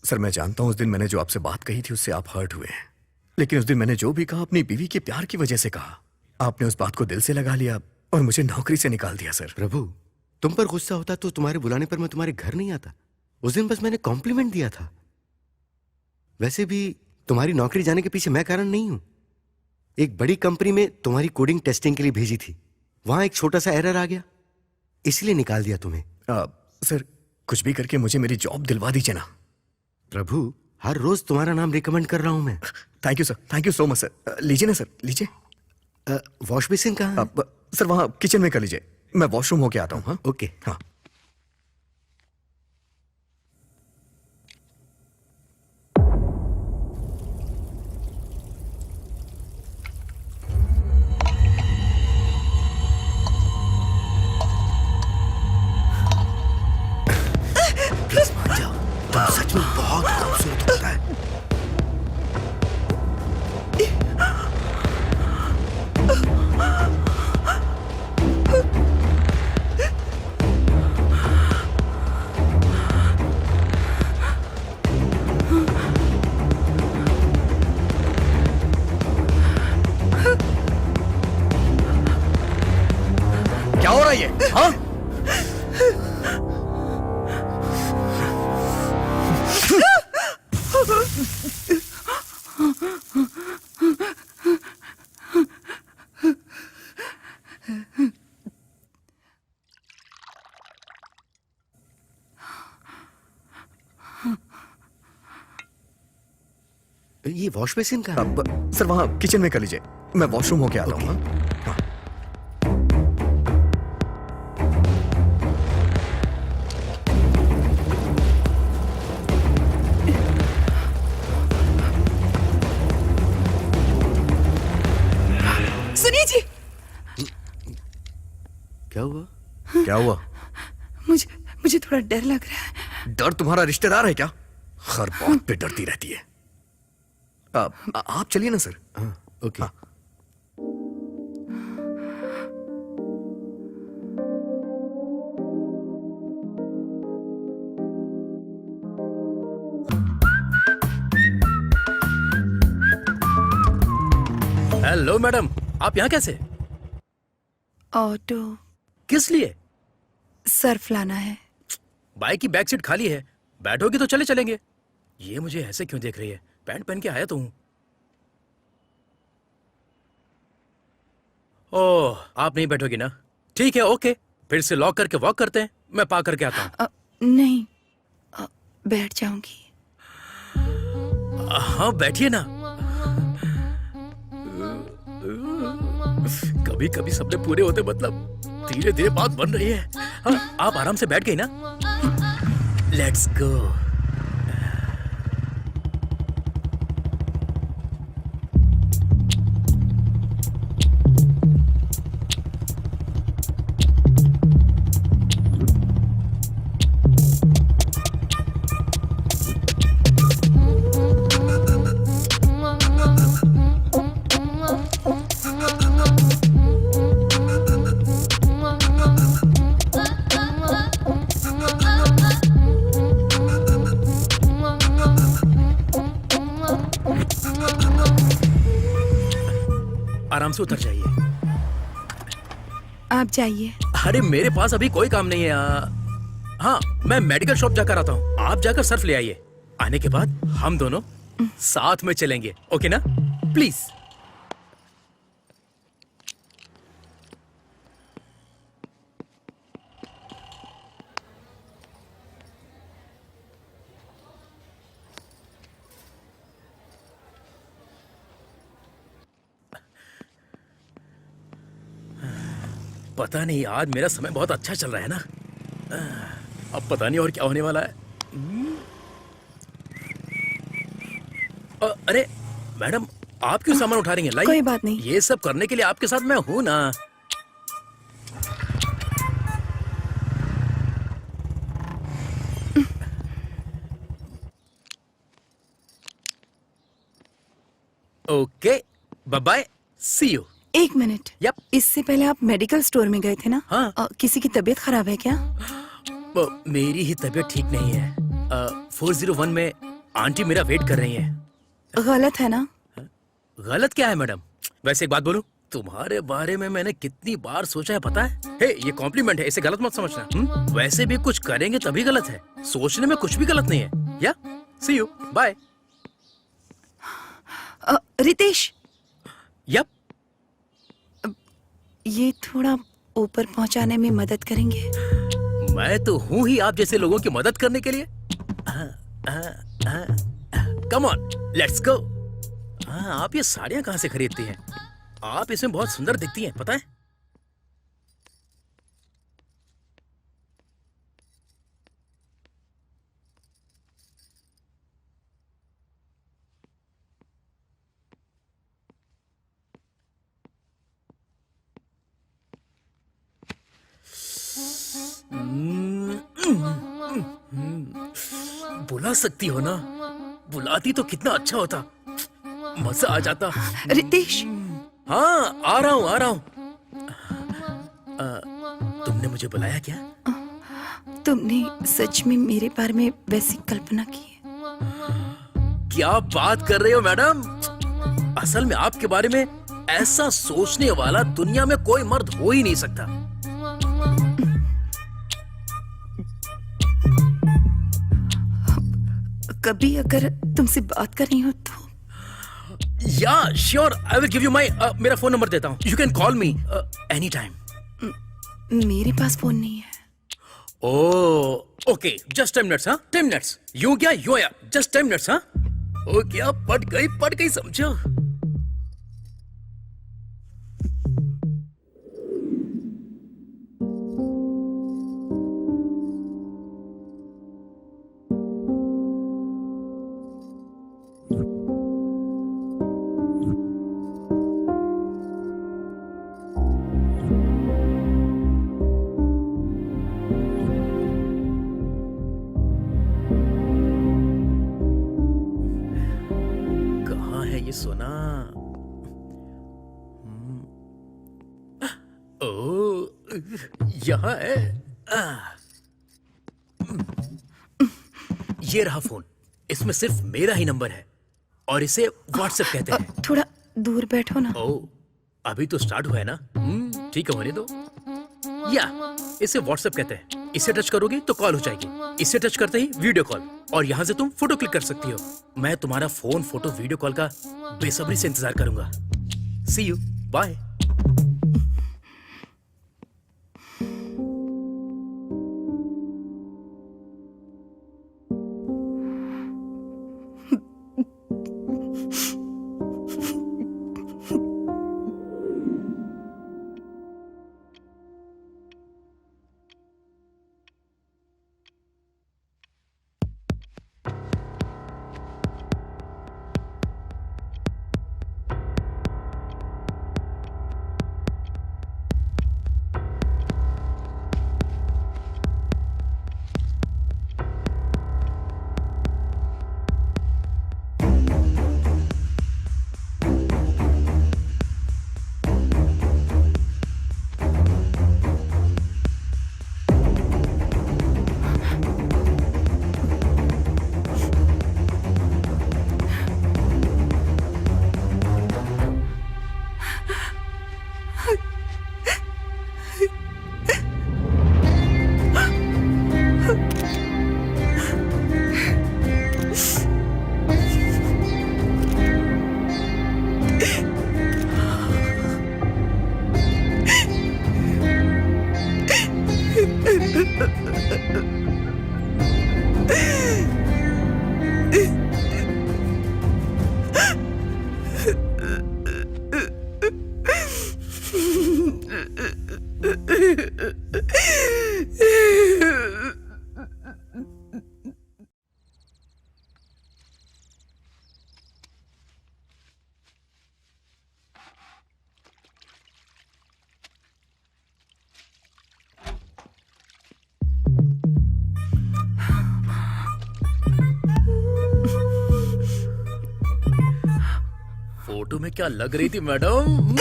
Speaker 4: सर, मैं जानता हूं उस दिन मैंने जो आपसे बात कही थी उससे आप हर्ट हुए हैं, लेकिन उस दिन मैंने जो भी कहा अपनी बीवी के प्यार की वजह से कहा। आपने उस बात को दिल से लगा लिया और मुझे नौकरी से निकाल दिया सर।
Speaker 6: प्रभु, तुम पर गुस्सा होता तो तुम्हारे बुलाने पर मैं तुम्हारे घर नहीं आता। उस दिन बस मैंने कॉम्प्लीमेंट दिया था। वैसे भी तुम्हारी नौकरी जाने के पीछे मैं कारण नहीं हूं। एक बड़ी कंपनी में तुम्हारी कोडिंग टेस्टिंग के लिए भेजी थी, वहां एक छोटा सा एरर आ गया, इसलिए निकाल दिया तुम्हें।
Speaker 4: सर कुछ भी करके मुझे मेरी जॉब दिलवा दीजिए ना।
Speaker 6: प्रभु, हर रोज तुम्हारा नाम रिकमेंड कर रहा हूं मैं।
Speaker 4: Thank you sir, thank you so much sir. लीजिए ना सर, लीजिए।
Speaker 6: वॉश बेसिन कहाँ है?
Speaker 4: सर वहां किचन में कर लीजिए, मैं वॉशरूम होके आता हूँ। हाँ
Speaker 6: ओके।
Speaker 4: हाँ।
Speaker 6: प्लीज मान जाओ, तुम सच में बहुत खूबसूरत होता है।
Speaker 4: क्या हो रहा है ये? हाँ?
Speaker 6: ये वॉश बेसिन का है?
Speaker 4: सर वहां किचन में कर लीजिए, मैं वॉशरूम होके आता हूँ। हाँ?
Speaker 2: सुनिए जी,
Speaker 6: क्या हुआ?
Speaker 4: क्या हुआ?
Speaker 2: मुझे मुझे थोड़ा डर लग रहा है।
Speaker 4: डर तुम्हारा रिश्तेदार है क्या? हर बात पे डरती रहती है। आप चलिए ना सर।
Speaker 6: हाँ, ओके।
Speaker 4: हाँ।
Speaker 1: हेलो मैडम, आप यहाँ कैसे?
Speaker 2: ऑटो
Speaker 1: किस लिए?
Speaker 2: सर्फ लाना है।
Speaker 1: बाइक की बैक सीट खाली है, बैठोगी तो चले चलेंगे। ये मुझे ऐसे क्यों देख रही है? पैंट पहन के आया तो हूं। ओह, आप नहीं बैठोगी ना? ठीक है, ओके। फिर से लॉक करके वॉक करते हैं, मैं पा करके आता हूँ।
Speaker 2: नहीं, बैठ जाऊंगी।
Speaker 1: हाँ बैठिए ना। कभी कभी सपने पूरे होते, मतलब धीरे धीरे बात बन रही है। हाँ, आप आराम से बैठ गई ना? Let's go. आराम से उतर जाइए।
Speaker 2: आप जाइए।
Speaker 1: अरे मेरे पास अभी कोई काम नहीं है। हाँ, मैं मेडिकल शॉप जाकर आता हूँ। आप जाकर सर्फ ले आइए। आने के बाद हम दोनों साथ में चलेंगे, ओके ना? प्लीज। पता नहीं, आज मेरा समय बहुत अच्छा चल रहा है ना। अब पता नहीं और क्या होने वाला है। अरे मैडम, आप क्यों सामान उठा रही हैं? लाइए।
Speaker 2: कोई बात नहीं।
Speaker 1: ये सब करने के लिए आपके साथ मैं हूं ना। Okay, bye bye, see you.
Speaker 2: एक मिनट।
Speaker 1: यप।
Speaker 2: इससे पहले आप मेडिकल स्टोर में गए थे ना?
Speaker 1: हाँ।
Speaker 2: किसी की तबीयत खराब है क्या?
Speaker 1: मेरी ही तबीयत ठीक नहीं है। 401 में आंटी मेरा वेट कर रही हैं।
Speaker 2: गलत है ना?
Speaker 1: गलत क्या है मैडम? वैसे एक बात बोलूं, तुम्हारे बारे में मैंने कितनी बार सोचा है पता है? हे, ये कॉम्प्लीमेंट है, इसे गलत मत समझना। वैसे भी कुछ करेंगे तभी गलत है, सोचने में कुछ भी गलत नहीं है। या सी यू, बाय।
Speaker 2: रितेश,
Speaker 1: यप।
Speaker 2: ये थोड़ा ऊपर पहुंचाने में मदद करेंगे?
Speaker 1: मैं तो हूं ही आप जैसे लोगों की मदद करने के लिए। Come on, let's go. आप ये साड़ियां कहां से खरीदती हैं? आप इसमें बहुत सुंदर दिखती हैं, पता है? बुला सकती हो ना? बुलाती तो कितना अच्छा होता, मजा आ जाता।
Speaker 2: रितेश,
Speaker 1: हाँ, आ रहा हूँ, आ रहा हूँ। तुमने मुझे बुलाया क्या?
Speaker 2: तुमने सच में मेरे बारे में वैसी कल्पना की है?
Speaker 1: क्या बात कर रहे हो मैडम? असल में आपके बारे में ऐसा सोचने वाला दुनिया में कोई मर्द हो ही नहीं सकता।
Speaker 2: कभी अगर तुमसे बात करनी हो तो?
Speaker 1: या sure, I will give you माई, मेरा फोन नंबर देता हूँ, you can call me any time.
Speaker 2: मेरे पास फोन नहीं है।
Speaker 1: Okay, just 10 minutes. हाँ, 10 मिनट्स। यू क्या, यू आया, जस्ट 10 मिनट्स। हाँ, ओ क्या, पट गई समझो। ये सोना, ओ, यहाँ है। ये रहा फोन, इसमें सिर्फ मेरा ही नंबर है और इसे व्हाट्सएप कहते हैं।
Speaker 2: थोड़ा दूर बैठो ना।
Speaker 1: ओ, अभी तो स्टार्ट हुआ है ना। ठीक है, होने दो। या इसे व्हाट्सएप कहते हैं। इसे टच करोगी तो कॉल हो जाएगी, इसे टच करते ही वीडियो कॉल, और यहाँ से तुम फोटो क्लिक कर सकती हो। मैं तुम्हारा फोन, फोटो, वीडियो कॉल का बेसब्री से इंतजार करूंगा। सी यू, बाय। फोटो में क्या लग रही थी मैडम?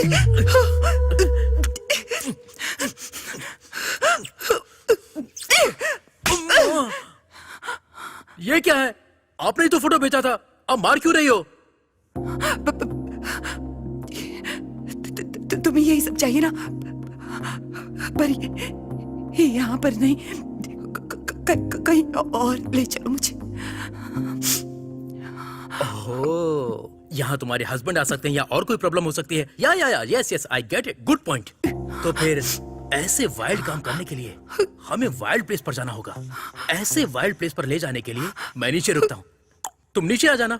Speaker 1: ये क्या है? आपने ही तो फोटो भेजा था, अब मार क्यों रही हो?
Speaker 2: तुम्हें यही सब चाहिए ना, पर ये यहाँ पर नहीं, कहीं और ले चलो मुझे।
Speaker 1: ओह, यहाँ तुम्हारे हस्बैंड आ सकते हैं या और कोई प्रॉब्लम हो सकती है। या yes yes I get it, good point. तो फिर ऐसे वाइल्ड काम करने के लिए हमें वाइल्ड प्लेस पर जाना होगा। ऐसे वाइल्ड प्लेस पर ले जाने के लिए मैं नीचे रुकता हूँ, तुम नीचे आ जाना।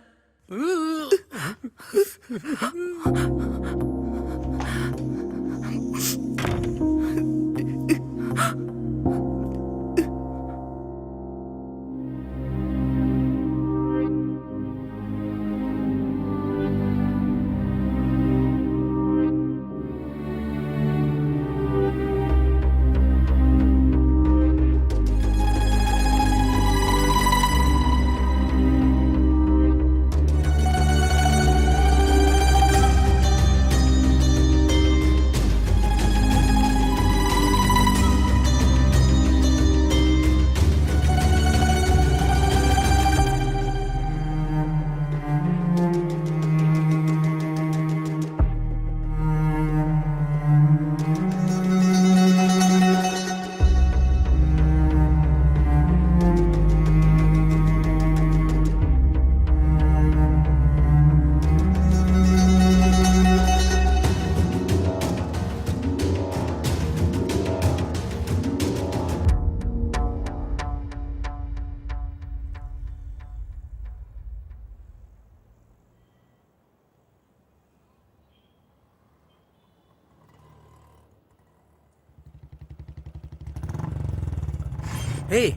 Speaker 1: हे,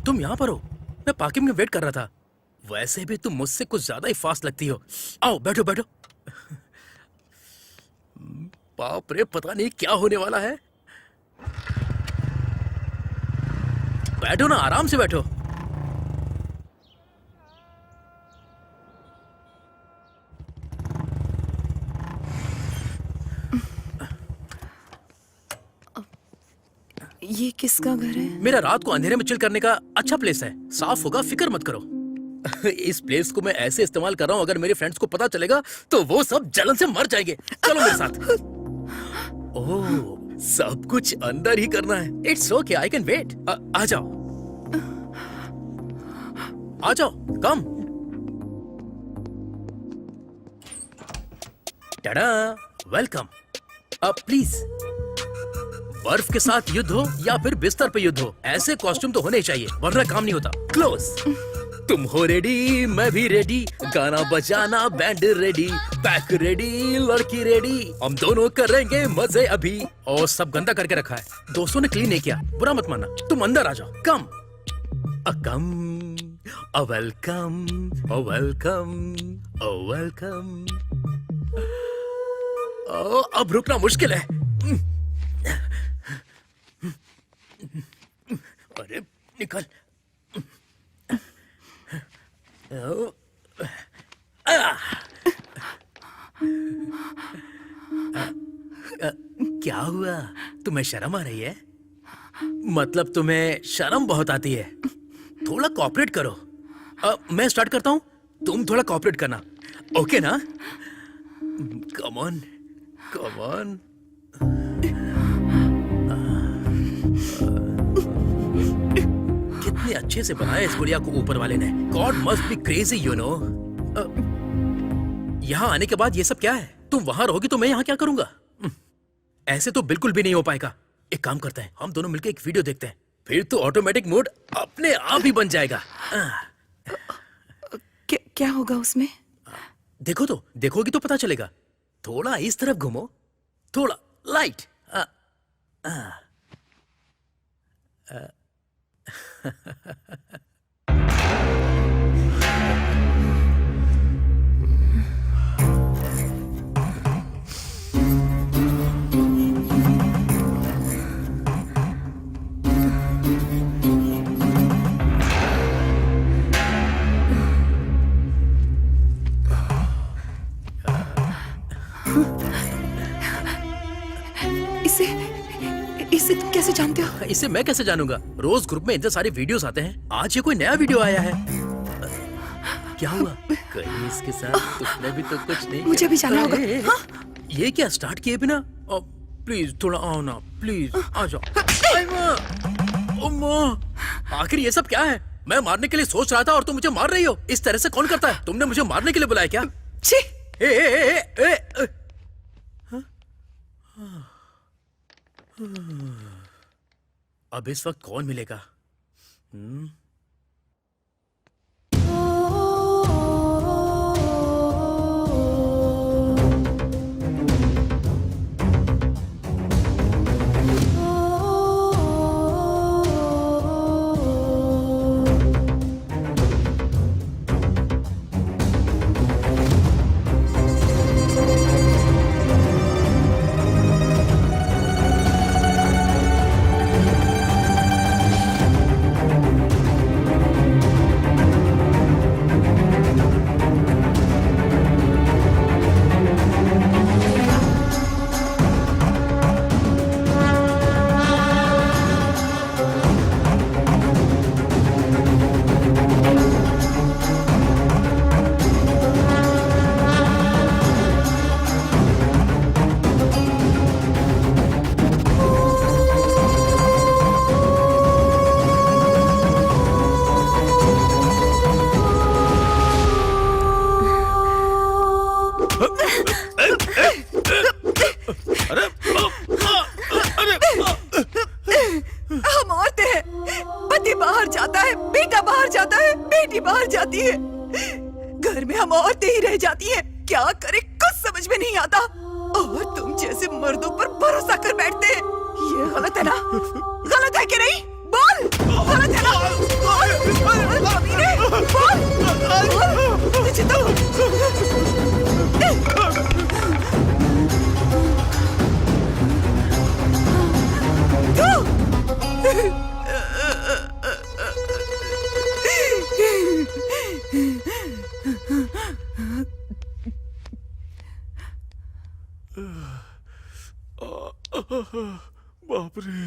Speaker 1: तुम यहाँ पर हो? मैं पार्किंग में वेट कर रहा था। वैसे भी तुम मुझसे कुछ ज्यादा ही फास्ट लगती हो। आओ बैठो बैठो। बाप रे, पता नहीं क्या होने वाला है। बैठो ना, आराम से बैठो।
Speaker 2: ये किसका घर है?
Speaker 1: मेरा रात को अंधेरे में चिल करने का अच्छा प्लेस है। साफ होगा, फिक्र मत करो। इस प्लेस को मैं ऐसे इस्तेमाल कर रहा हूँ, अगर मेरे फ्रेंड्स को पता चलेगा तो वो सब जलन से मर जाएंगे। चलो मेरे साथ। ओह, सब कुछ अंदर ही करना है। It's okay, I can wait. आ जाओ, आ जाओ, कम। टाडा, वेलकम। प्लीज, बर्फ के साथ युद्ध हो या फिर बिस्तर पे युद्ध हो, ऐसे कॉस्ट्यूम तो होने ही चाहिए, वरना काम नहीं होता। क्लोज। तुम हो रेडी, मैं भी रेडी, गाना बजाना बैंड रेडी, पैक रेडी, लड़की रेडी, हम दोनों करेंगे मजे अभी। और सब गंदा करके रखा है, दोस्तों ने क्लीन नहीं किया, बुरा मत मानना। तुम अंदर आ जाओ, come come. Welcome, welcome, welcome. अब रुकना मुश्किल है। अरे निकल। क्या हुआ, तुम्हें शर्म आ रही है? मतलब तुम्हें शर्म बहुत आती है। थोड़ा कोऑपरेट करो। मैं स्टार्ट करता हूं, तुम थोड़ा कोऑपरेट करना, ओके ना? कम ऑन, कम ऑन। कितने अच्छे से बनाया इस गुड़िया को ऊपर वाले ने। God must be crazy, you know. यहाँ आने के बाद ये सब क्या है? तुम वहां रहोगी तो मैं यहाँ क्या करूंगा? ऐसे तो बिल्कुल भी नहीं हो पाएगा। एक काम करते हैं, हम दोनों मिलकर एक वीडियो देखते हैं, फिर तो ऑटोमेटिक मोड अपने आप ही बन जाएगा।
Speaker 2: क्या होगा उसमें?
Speaker 1: देखो तो, देखोगी तो पता चलेगा। थोड़ा इस तरफ घूमो, थोड़ा लाइट।
Speaker 2: इसे तुम कैसे जानते हो?
Speaker 1: इसे मैं कैसे जानूंगा? रोज ग्रुप में इतने सारे वीडियोस आते हैं, आज ये कोई नया वीडियो आया है। क्या हुआ? कहीं इसके साथ तुमने भी तो कुछ नहीं
Speaker 2: मुझे
Speaker 1: किया।
Speaker 2: भी जाना होगा।
Speaker 1: ए, ए, ए, ये क्या स्टार्ट किए बिना? प्लीज थोड़ा आओ ना, प्लीज आ जाओ। आई माँ, ओ माँ, आखिर ये सब क्या है? मैं मारने के लिए सोच रहा था और तुम मुझे मार रही हो। इस तरह से कौन करता है? तुमने मुझे मारने के लिए बुलाया क्या?
Speaker 2: छी,
Speaker 1: ए, ए, ए, ए, ए, हाँ? अब इस वक्त कौन मिलेगा?
Speaker 2: हम औरतें हैं। पति बाहर जाता है, बेटा बाहर जाता है, बेटी बाहर जाती है, घर में हम औरतें ही रह जाती हैं। क्या करें कुछ समझ में नहीं आता। और तुम जैसे मर्दों पर भरोसा कर बैठते हैं। ये गलत है ना? गलत है कि नहीं? बोल, गलत है ना? बोल, कमीने, बोल, तुझे
Speaker 8: बाप रे।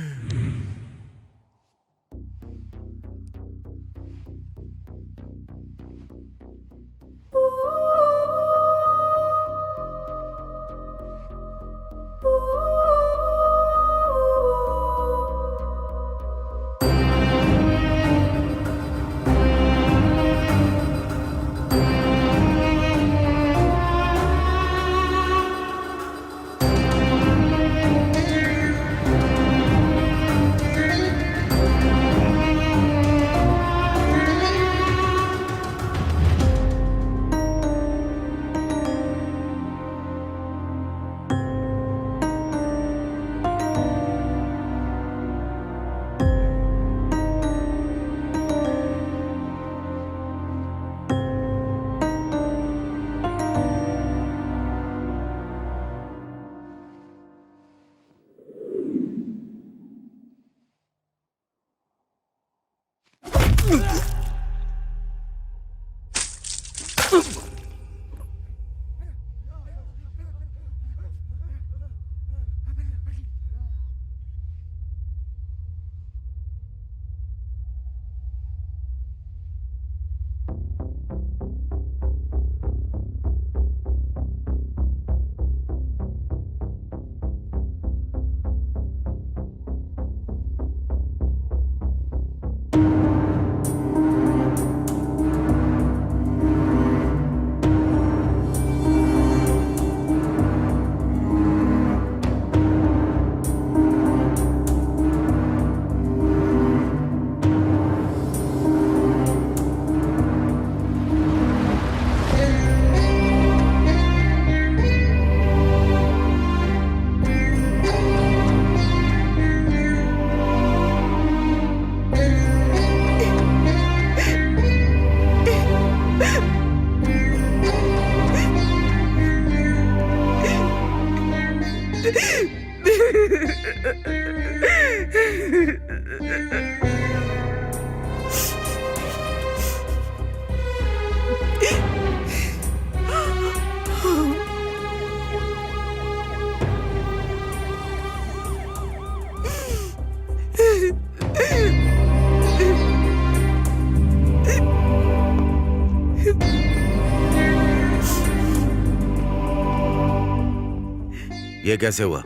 Speaker 3: ये कैसे हुआ?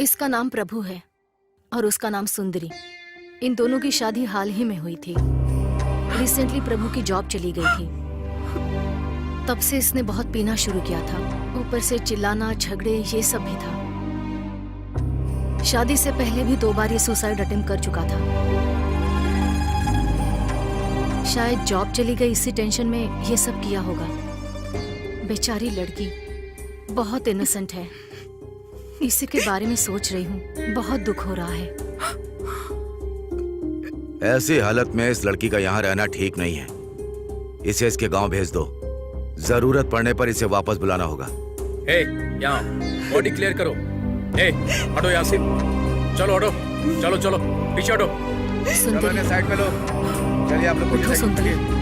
Speaker 7: इसका नाम प्रभु है और उसका नाम सुंदरी। इन दोनों की शादी हाल ही में हुई थी। रिसेंटली प्रभु की जॉब चली गई थी, तब से इसने बहुत पीना शुरू किया था। ऊपर से चिल्लाना, झगड़े, ये सब भी था। शादी से पहले भी 2 बार ये सुसाइड अटेम्प्ट कर चुका था। शायद जॉब चली गई, इसी टेंशन में ये सब किया होगा। बेचारी लड़की बहुत इनोसेंट है। इसी के बारे में सोच रही हूँ, बहुत दुख हो रहा है।
Speaker 3: ऐसी हालत में इस लड़की का यहाँ रहना ठीक नहीं है। इसे इसके गांव भेज दो। जरूरत पड़ने पर इसे वापस बुलाना होगा।
Speaker 1: हे, यहाँ बॉडी क्लियर करो। हे, हटो यहाँ से। चलो हटो, चलो चलो पीछे हटो।
Speaker 7: सुंदरी,
Speaker 3: साइड में लो। चलिए आप लोग
Speaker 7: उठो सुंदरी।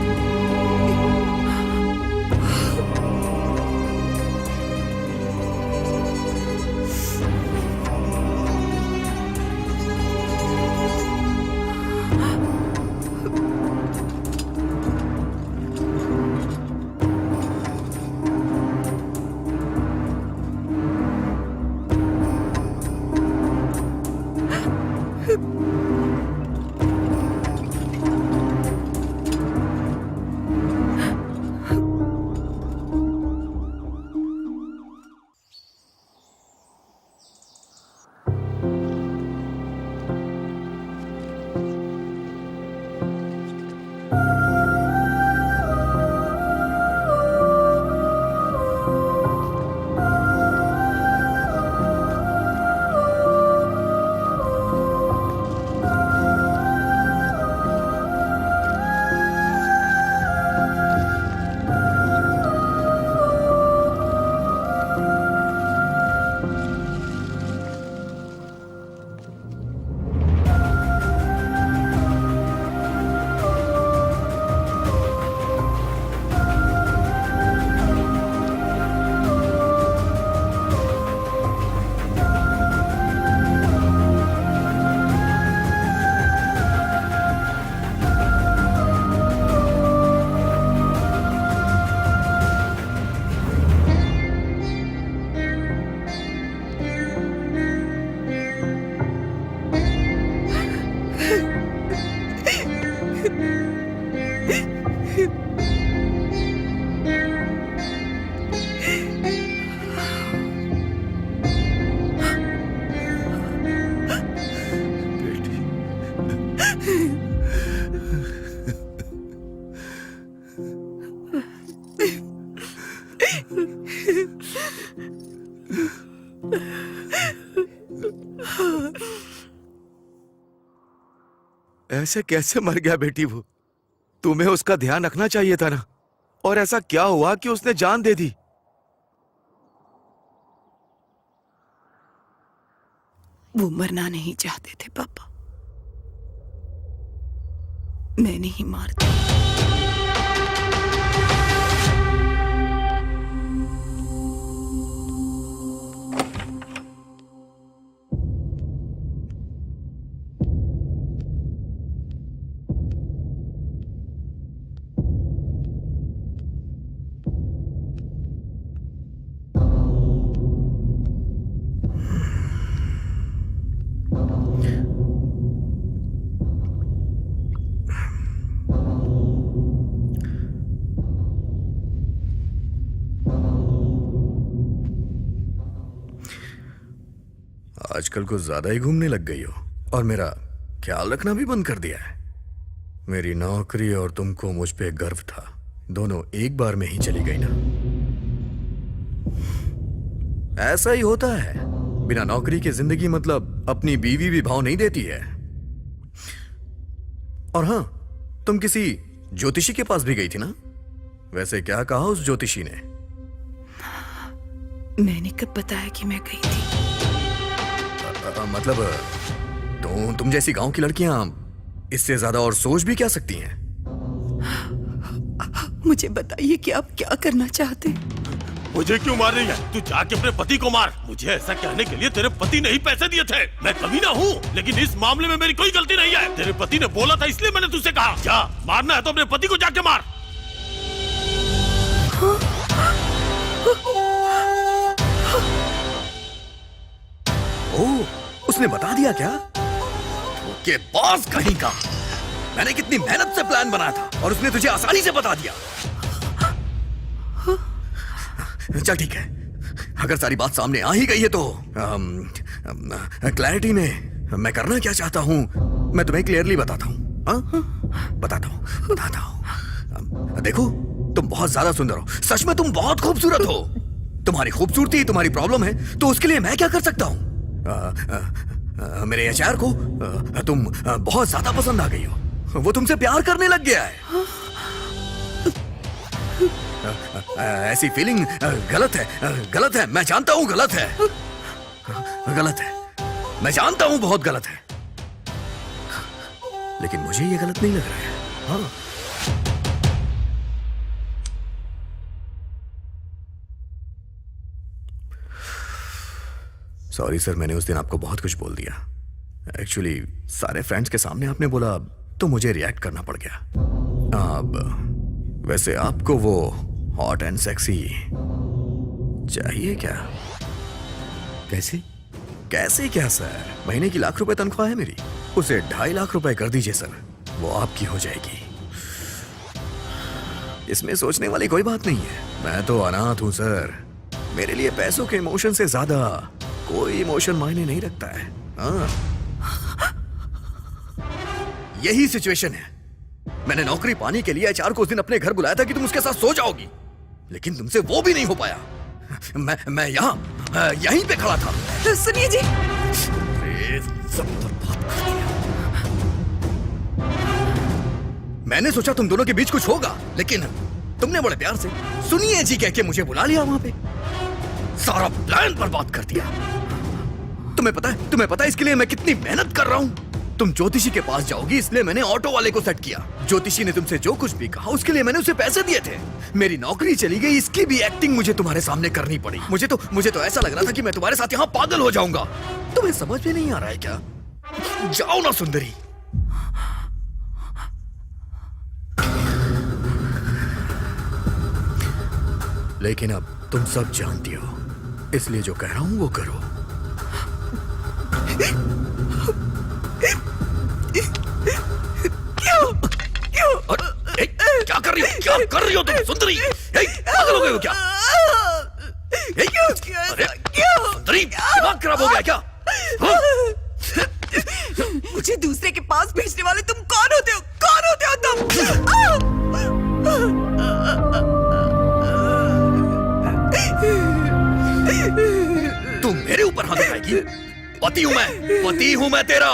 Speaker 3: ऐसे कैसे मर गया बेटी वो? तुम्हें उसका ध्यान रखना चाहिए था ना। और ऐसा क्या हुआ कि उसने जान दे दी?
Speaker 2: वो मरना नहीं चाहते थे पापा, मैंने ही मार दिया।
Speaker 4: आजकल कुछ ज्यादा ही घूमने लग गई हो और मेरा ख्याल रखना भी बंद कर दिया है। मेरी नौकरी और तुमको मुझ पे गर्व था, दोनों एक बार में ही चली गई ना। ऐसा ही होता है, बिना नौकरी के जिंदगी मतलब अपनी बीवी भी भाव नहीं देती है। और हाँ, तुम किसी ज्योतिषी के पास भी गई थी ना? वैसे क्या कहा उस ज्योतिषी ने?
Speaker 2: मैंने कब बताया कि मैं गई थी?
Speaker 4: मतलब तुम जैसी गांव की लड़कियां इससे ज्यादा और सोच भी क्या सकती हैं?
Speaker 2: मुझे बताइए कि आप क्या करना चाहते हैं?
Speaker 8: मुझे क्यों मार रही है? तू जाके अपने पति को मार। मुझे ऐसा कहने के लिए तेरे पति ने ही पैसे दिए थे। मैं कमीना हूँ, लेकिन इस मामले में मेरी कोई गलती नहीं है। तेरे पति ने बोला था इसलिए मैंने तुझसे कहा, जा मारना है तो अपने पति को जाके मार।
Speaker 4: उसने बता दिया क्या? के बॉस कहीं का। मैंने कितनी मेहनत से प्लान बनाया था और उसने तुझे आसानी से बता दिया। चल ठीक है, अगर सारी बात सामने आ ही गई है तो क्लैरिटी में मैं करना क्या चाहता हूं मैं तुम्हें क्लियरली बताता हूं। बताता हूं। देखो, तुम बहुत ज्यादा सुंदर हो, सच में तुम बहुत खूबसूरत हो। तुम्हारी खूबसूरती तुम्हारी प्रॉब्लम है, तो उसके लिए मैं क्या कर सकता हूं? मेरे एचआर को तुम बहुत ज्यादा पसंद आ गई हो, वो तुमसे प्यार करने लग गया है। ऐसी फीलिंग गलत है, मैं जानता हूं गलत है, मैं जानता हूं बहुत गलत है, लेकिन मुझे ये गलत नहीं लग रहा है। हाँ, सॉरी सर, मैंने उस दिन आपको बहुत कुछ बोल दिया। एक्चुअली सारे फ्रेंड्स के सामने आपने बोला तो मुझे रिएक्ट करना पड़ गया। अब वैसे आपको वो हॉट एंड सेक्सी चाहिए क्या? कैसे क्या सर? महीने की ₹1,00,000 तनख्वाह है मेरी, उसे 2.5 लाख रुपए कर दीजिए सर, वो आपकी हो जाएगी। इसमें सोचने वाली कोई बात नहीं है, मैं तो अनाथ हूं सर। मेरे लिए पैसों के इमोशन से ज्यादा कोई इमोशन मायने नहीं रखता है। हाँ, यही सिचुएशन है। मैंने नौकरी पाने के लिए एचआर को उस दिन अपने घर बुलाया था कि तुम उसके साथ सो जाओगी, लेकिन तुमसे वो भी नहीं हो पाया। मैं यहीं पे खड़ा था।
Speaker 2: सुनिए जी,
Speaker 4: सब बर्बाद कर दिया। मैंने सोचा तुम दोनों के बीच कुछ होगा, लेकिन तुमने बड़े प्यार से सुनिए जी कह के मुझे बुला लिया वहां पे, सारा प्लान बर्बाद कर दिया। तुम्हें पता है इसके लिए मैं कितनी मेहनत कर रहा हूं? तुम ज्योतिषी के पास जाओगी इसलिए मैंने ऑटो वाले को सेट किया। ज्योतिषी ने तुमसे जो कुछ भी कहा उसके लिए मैंने उसे पैसे दिए थे। मेरी नौकरी चली गई, इसकी भी एक्टिंग मुझे तुम्हारे सामने करनी पड़ी। मुझे तो ऐसा लग रहा था कि मैं तुम्हारे साथ यहाँ पागल हो जाऊंगा। तुम्हें समझ में नहीं आ रहा है क्या? जाओ ना सुंदरी। लेकिन अब तुम सब जानती हो, इसलिए जो कह रहा हूं वो करो। क्या कर रही हो तुम सुंदरी? पागल हो गए हो क्या? अरे सुंदरी, दिमाग खराब हो गया क्या?
Speaker 2: मुझे दूसरे के पास भेजने वाले तुम कौन होते हो? कौन होते हो तुम?
Speaker 4: तुम मेरे ऊपर हाथ उठाएगी? पति हूं मैं तेरा।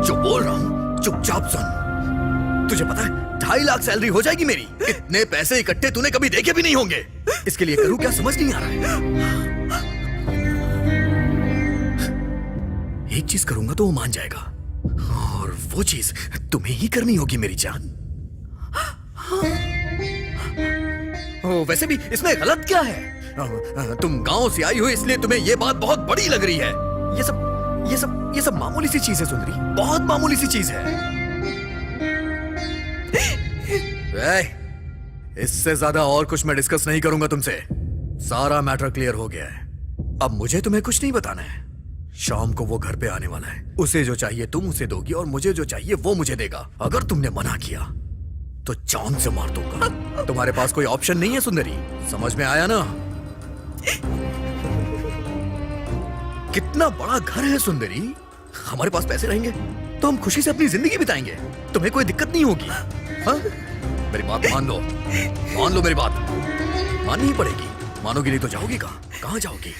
Speaker 4: जो बोल रहा हूं चुपचाप सुन। तुझे पता है 2.5 लाख सैलरी हो जाएगी मेरी। इतने पैसे इकट्ठे तूने कभी देखे भी नहीं होंगे। इसके लिए करूं क्या समझ नहीं आ रहा है। एक चीज करूंगा तो वो मान जाएगा, और वो चीज तुम्हें ही करनी होगी मेरी जान। वैसे भी इसमें गलत क्या है? तुम गांव से आई हो इसलिए तुम्हें ये बात बहुत बड़ी लग रही है। ये सब मामूली सी चीज है सुंदरी, बहुत मामूली सी चीज है। इससे ज्यादा और कुछ मैं डिस्कस नहीं करूंगा तुमसे। सारा मैटर क्लियर हो गया है। अब मुझे तुम्हें कुछ नहीं बताना है। शाम को वो घर पे आने वाला है। उसे जो चाहिए तुम उसे दोगी और मुझे जो चाहिए वो मुझे देगा। अगर तुमने मना किया तो जान से मार दूंगा। तुम्हारे पास कोई ऑप्शन नहीं है सुंदरी, समझ में आया ना? कितना बड़ा घर है सुंदरी। हमारे पास पैसे रहेंगे तो हम खुशी से अपनी जिंदगी बिताएंगे। तुम्हें कोई दिक्कत नहीं होगी। हाँ? मेरी बात मान लो मेरी बात। माननी ही पड़ेगी। मानोगी नहीं तो जाओगी कहाँ जाओगी?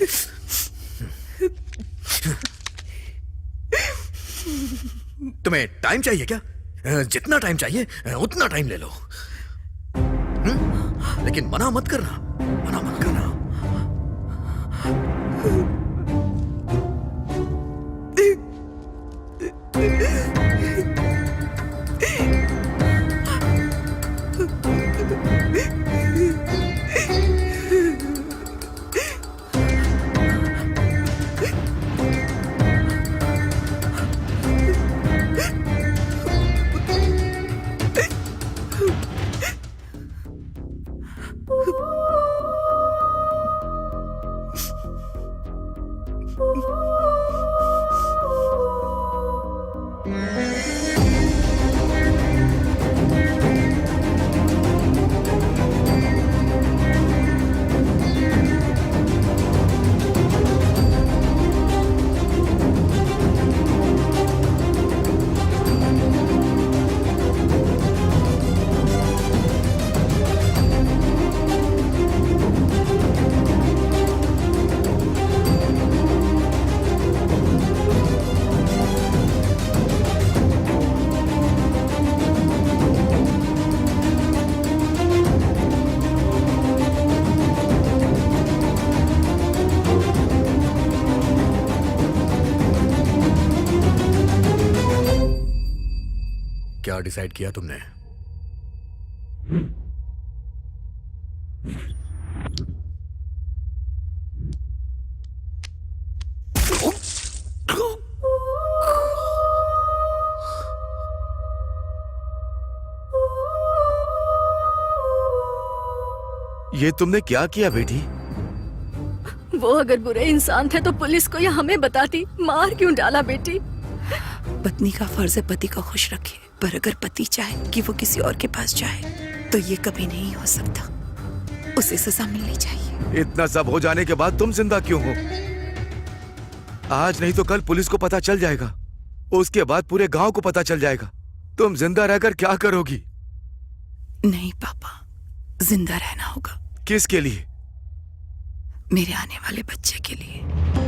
Speaker 4: तुम्हें टाइम चाहिए क्या? जितना टाइम चाहिए उतना टाइम ले लो, लेकिन मना मत करना। क्या डिसाइड किया तुमने?
Speaker 3: ये तुमने क्या किया बेटी?
Speaker 7: वो अगर बुरे इंसान थे तो पुलिस को या हमें बताती, मार क्यों डाला बेटी?
Speaker 2: पत्नी का फर्ज है पति को खुश रखे, पर अगर पति चाहे कि वो किसी और के पास जाए तो ये कभी नहीं हो सकता। उसे सजा मिलनी चाहिए।
Speaker 3: इतना सब हो जाने के बाद तुम जिंदा क्यों हो? आज नहीं तो कल पुलिस को पता चल जाएगा, उसके बाद पूरे गांव को पता चल जाएगा। तुम जिंदा रहकर क्या करोगी?
Speaker 2: नहीं पापा, जिंदा रहना होगा।
Speaker 3: किसके लिए?
Speaker 2: मेरे आने वाले बच्चे के लिए।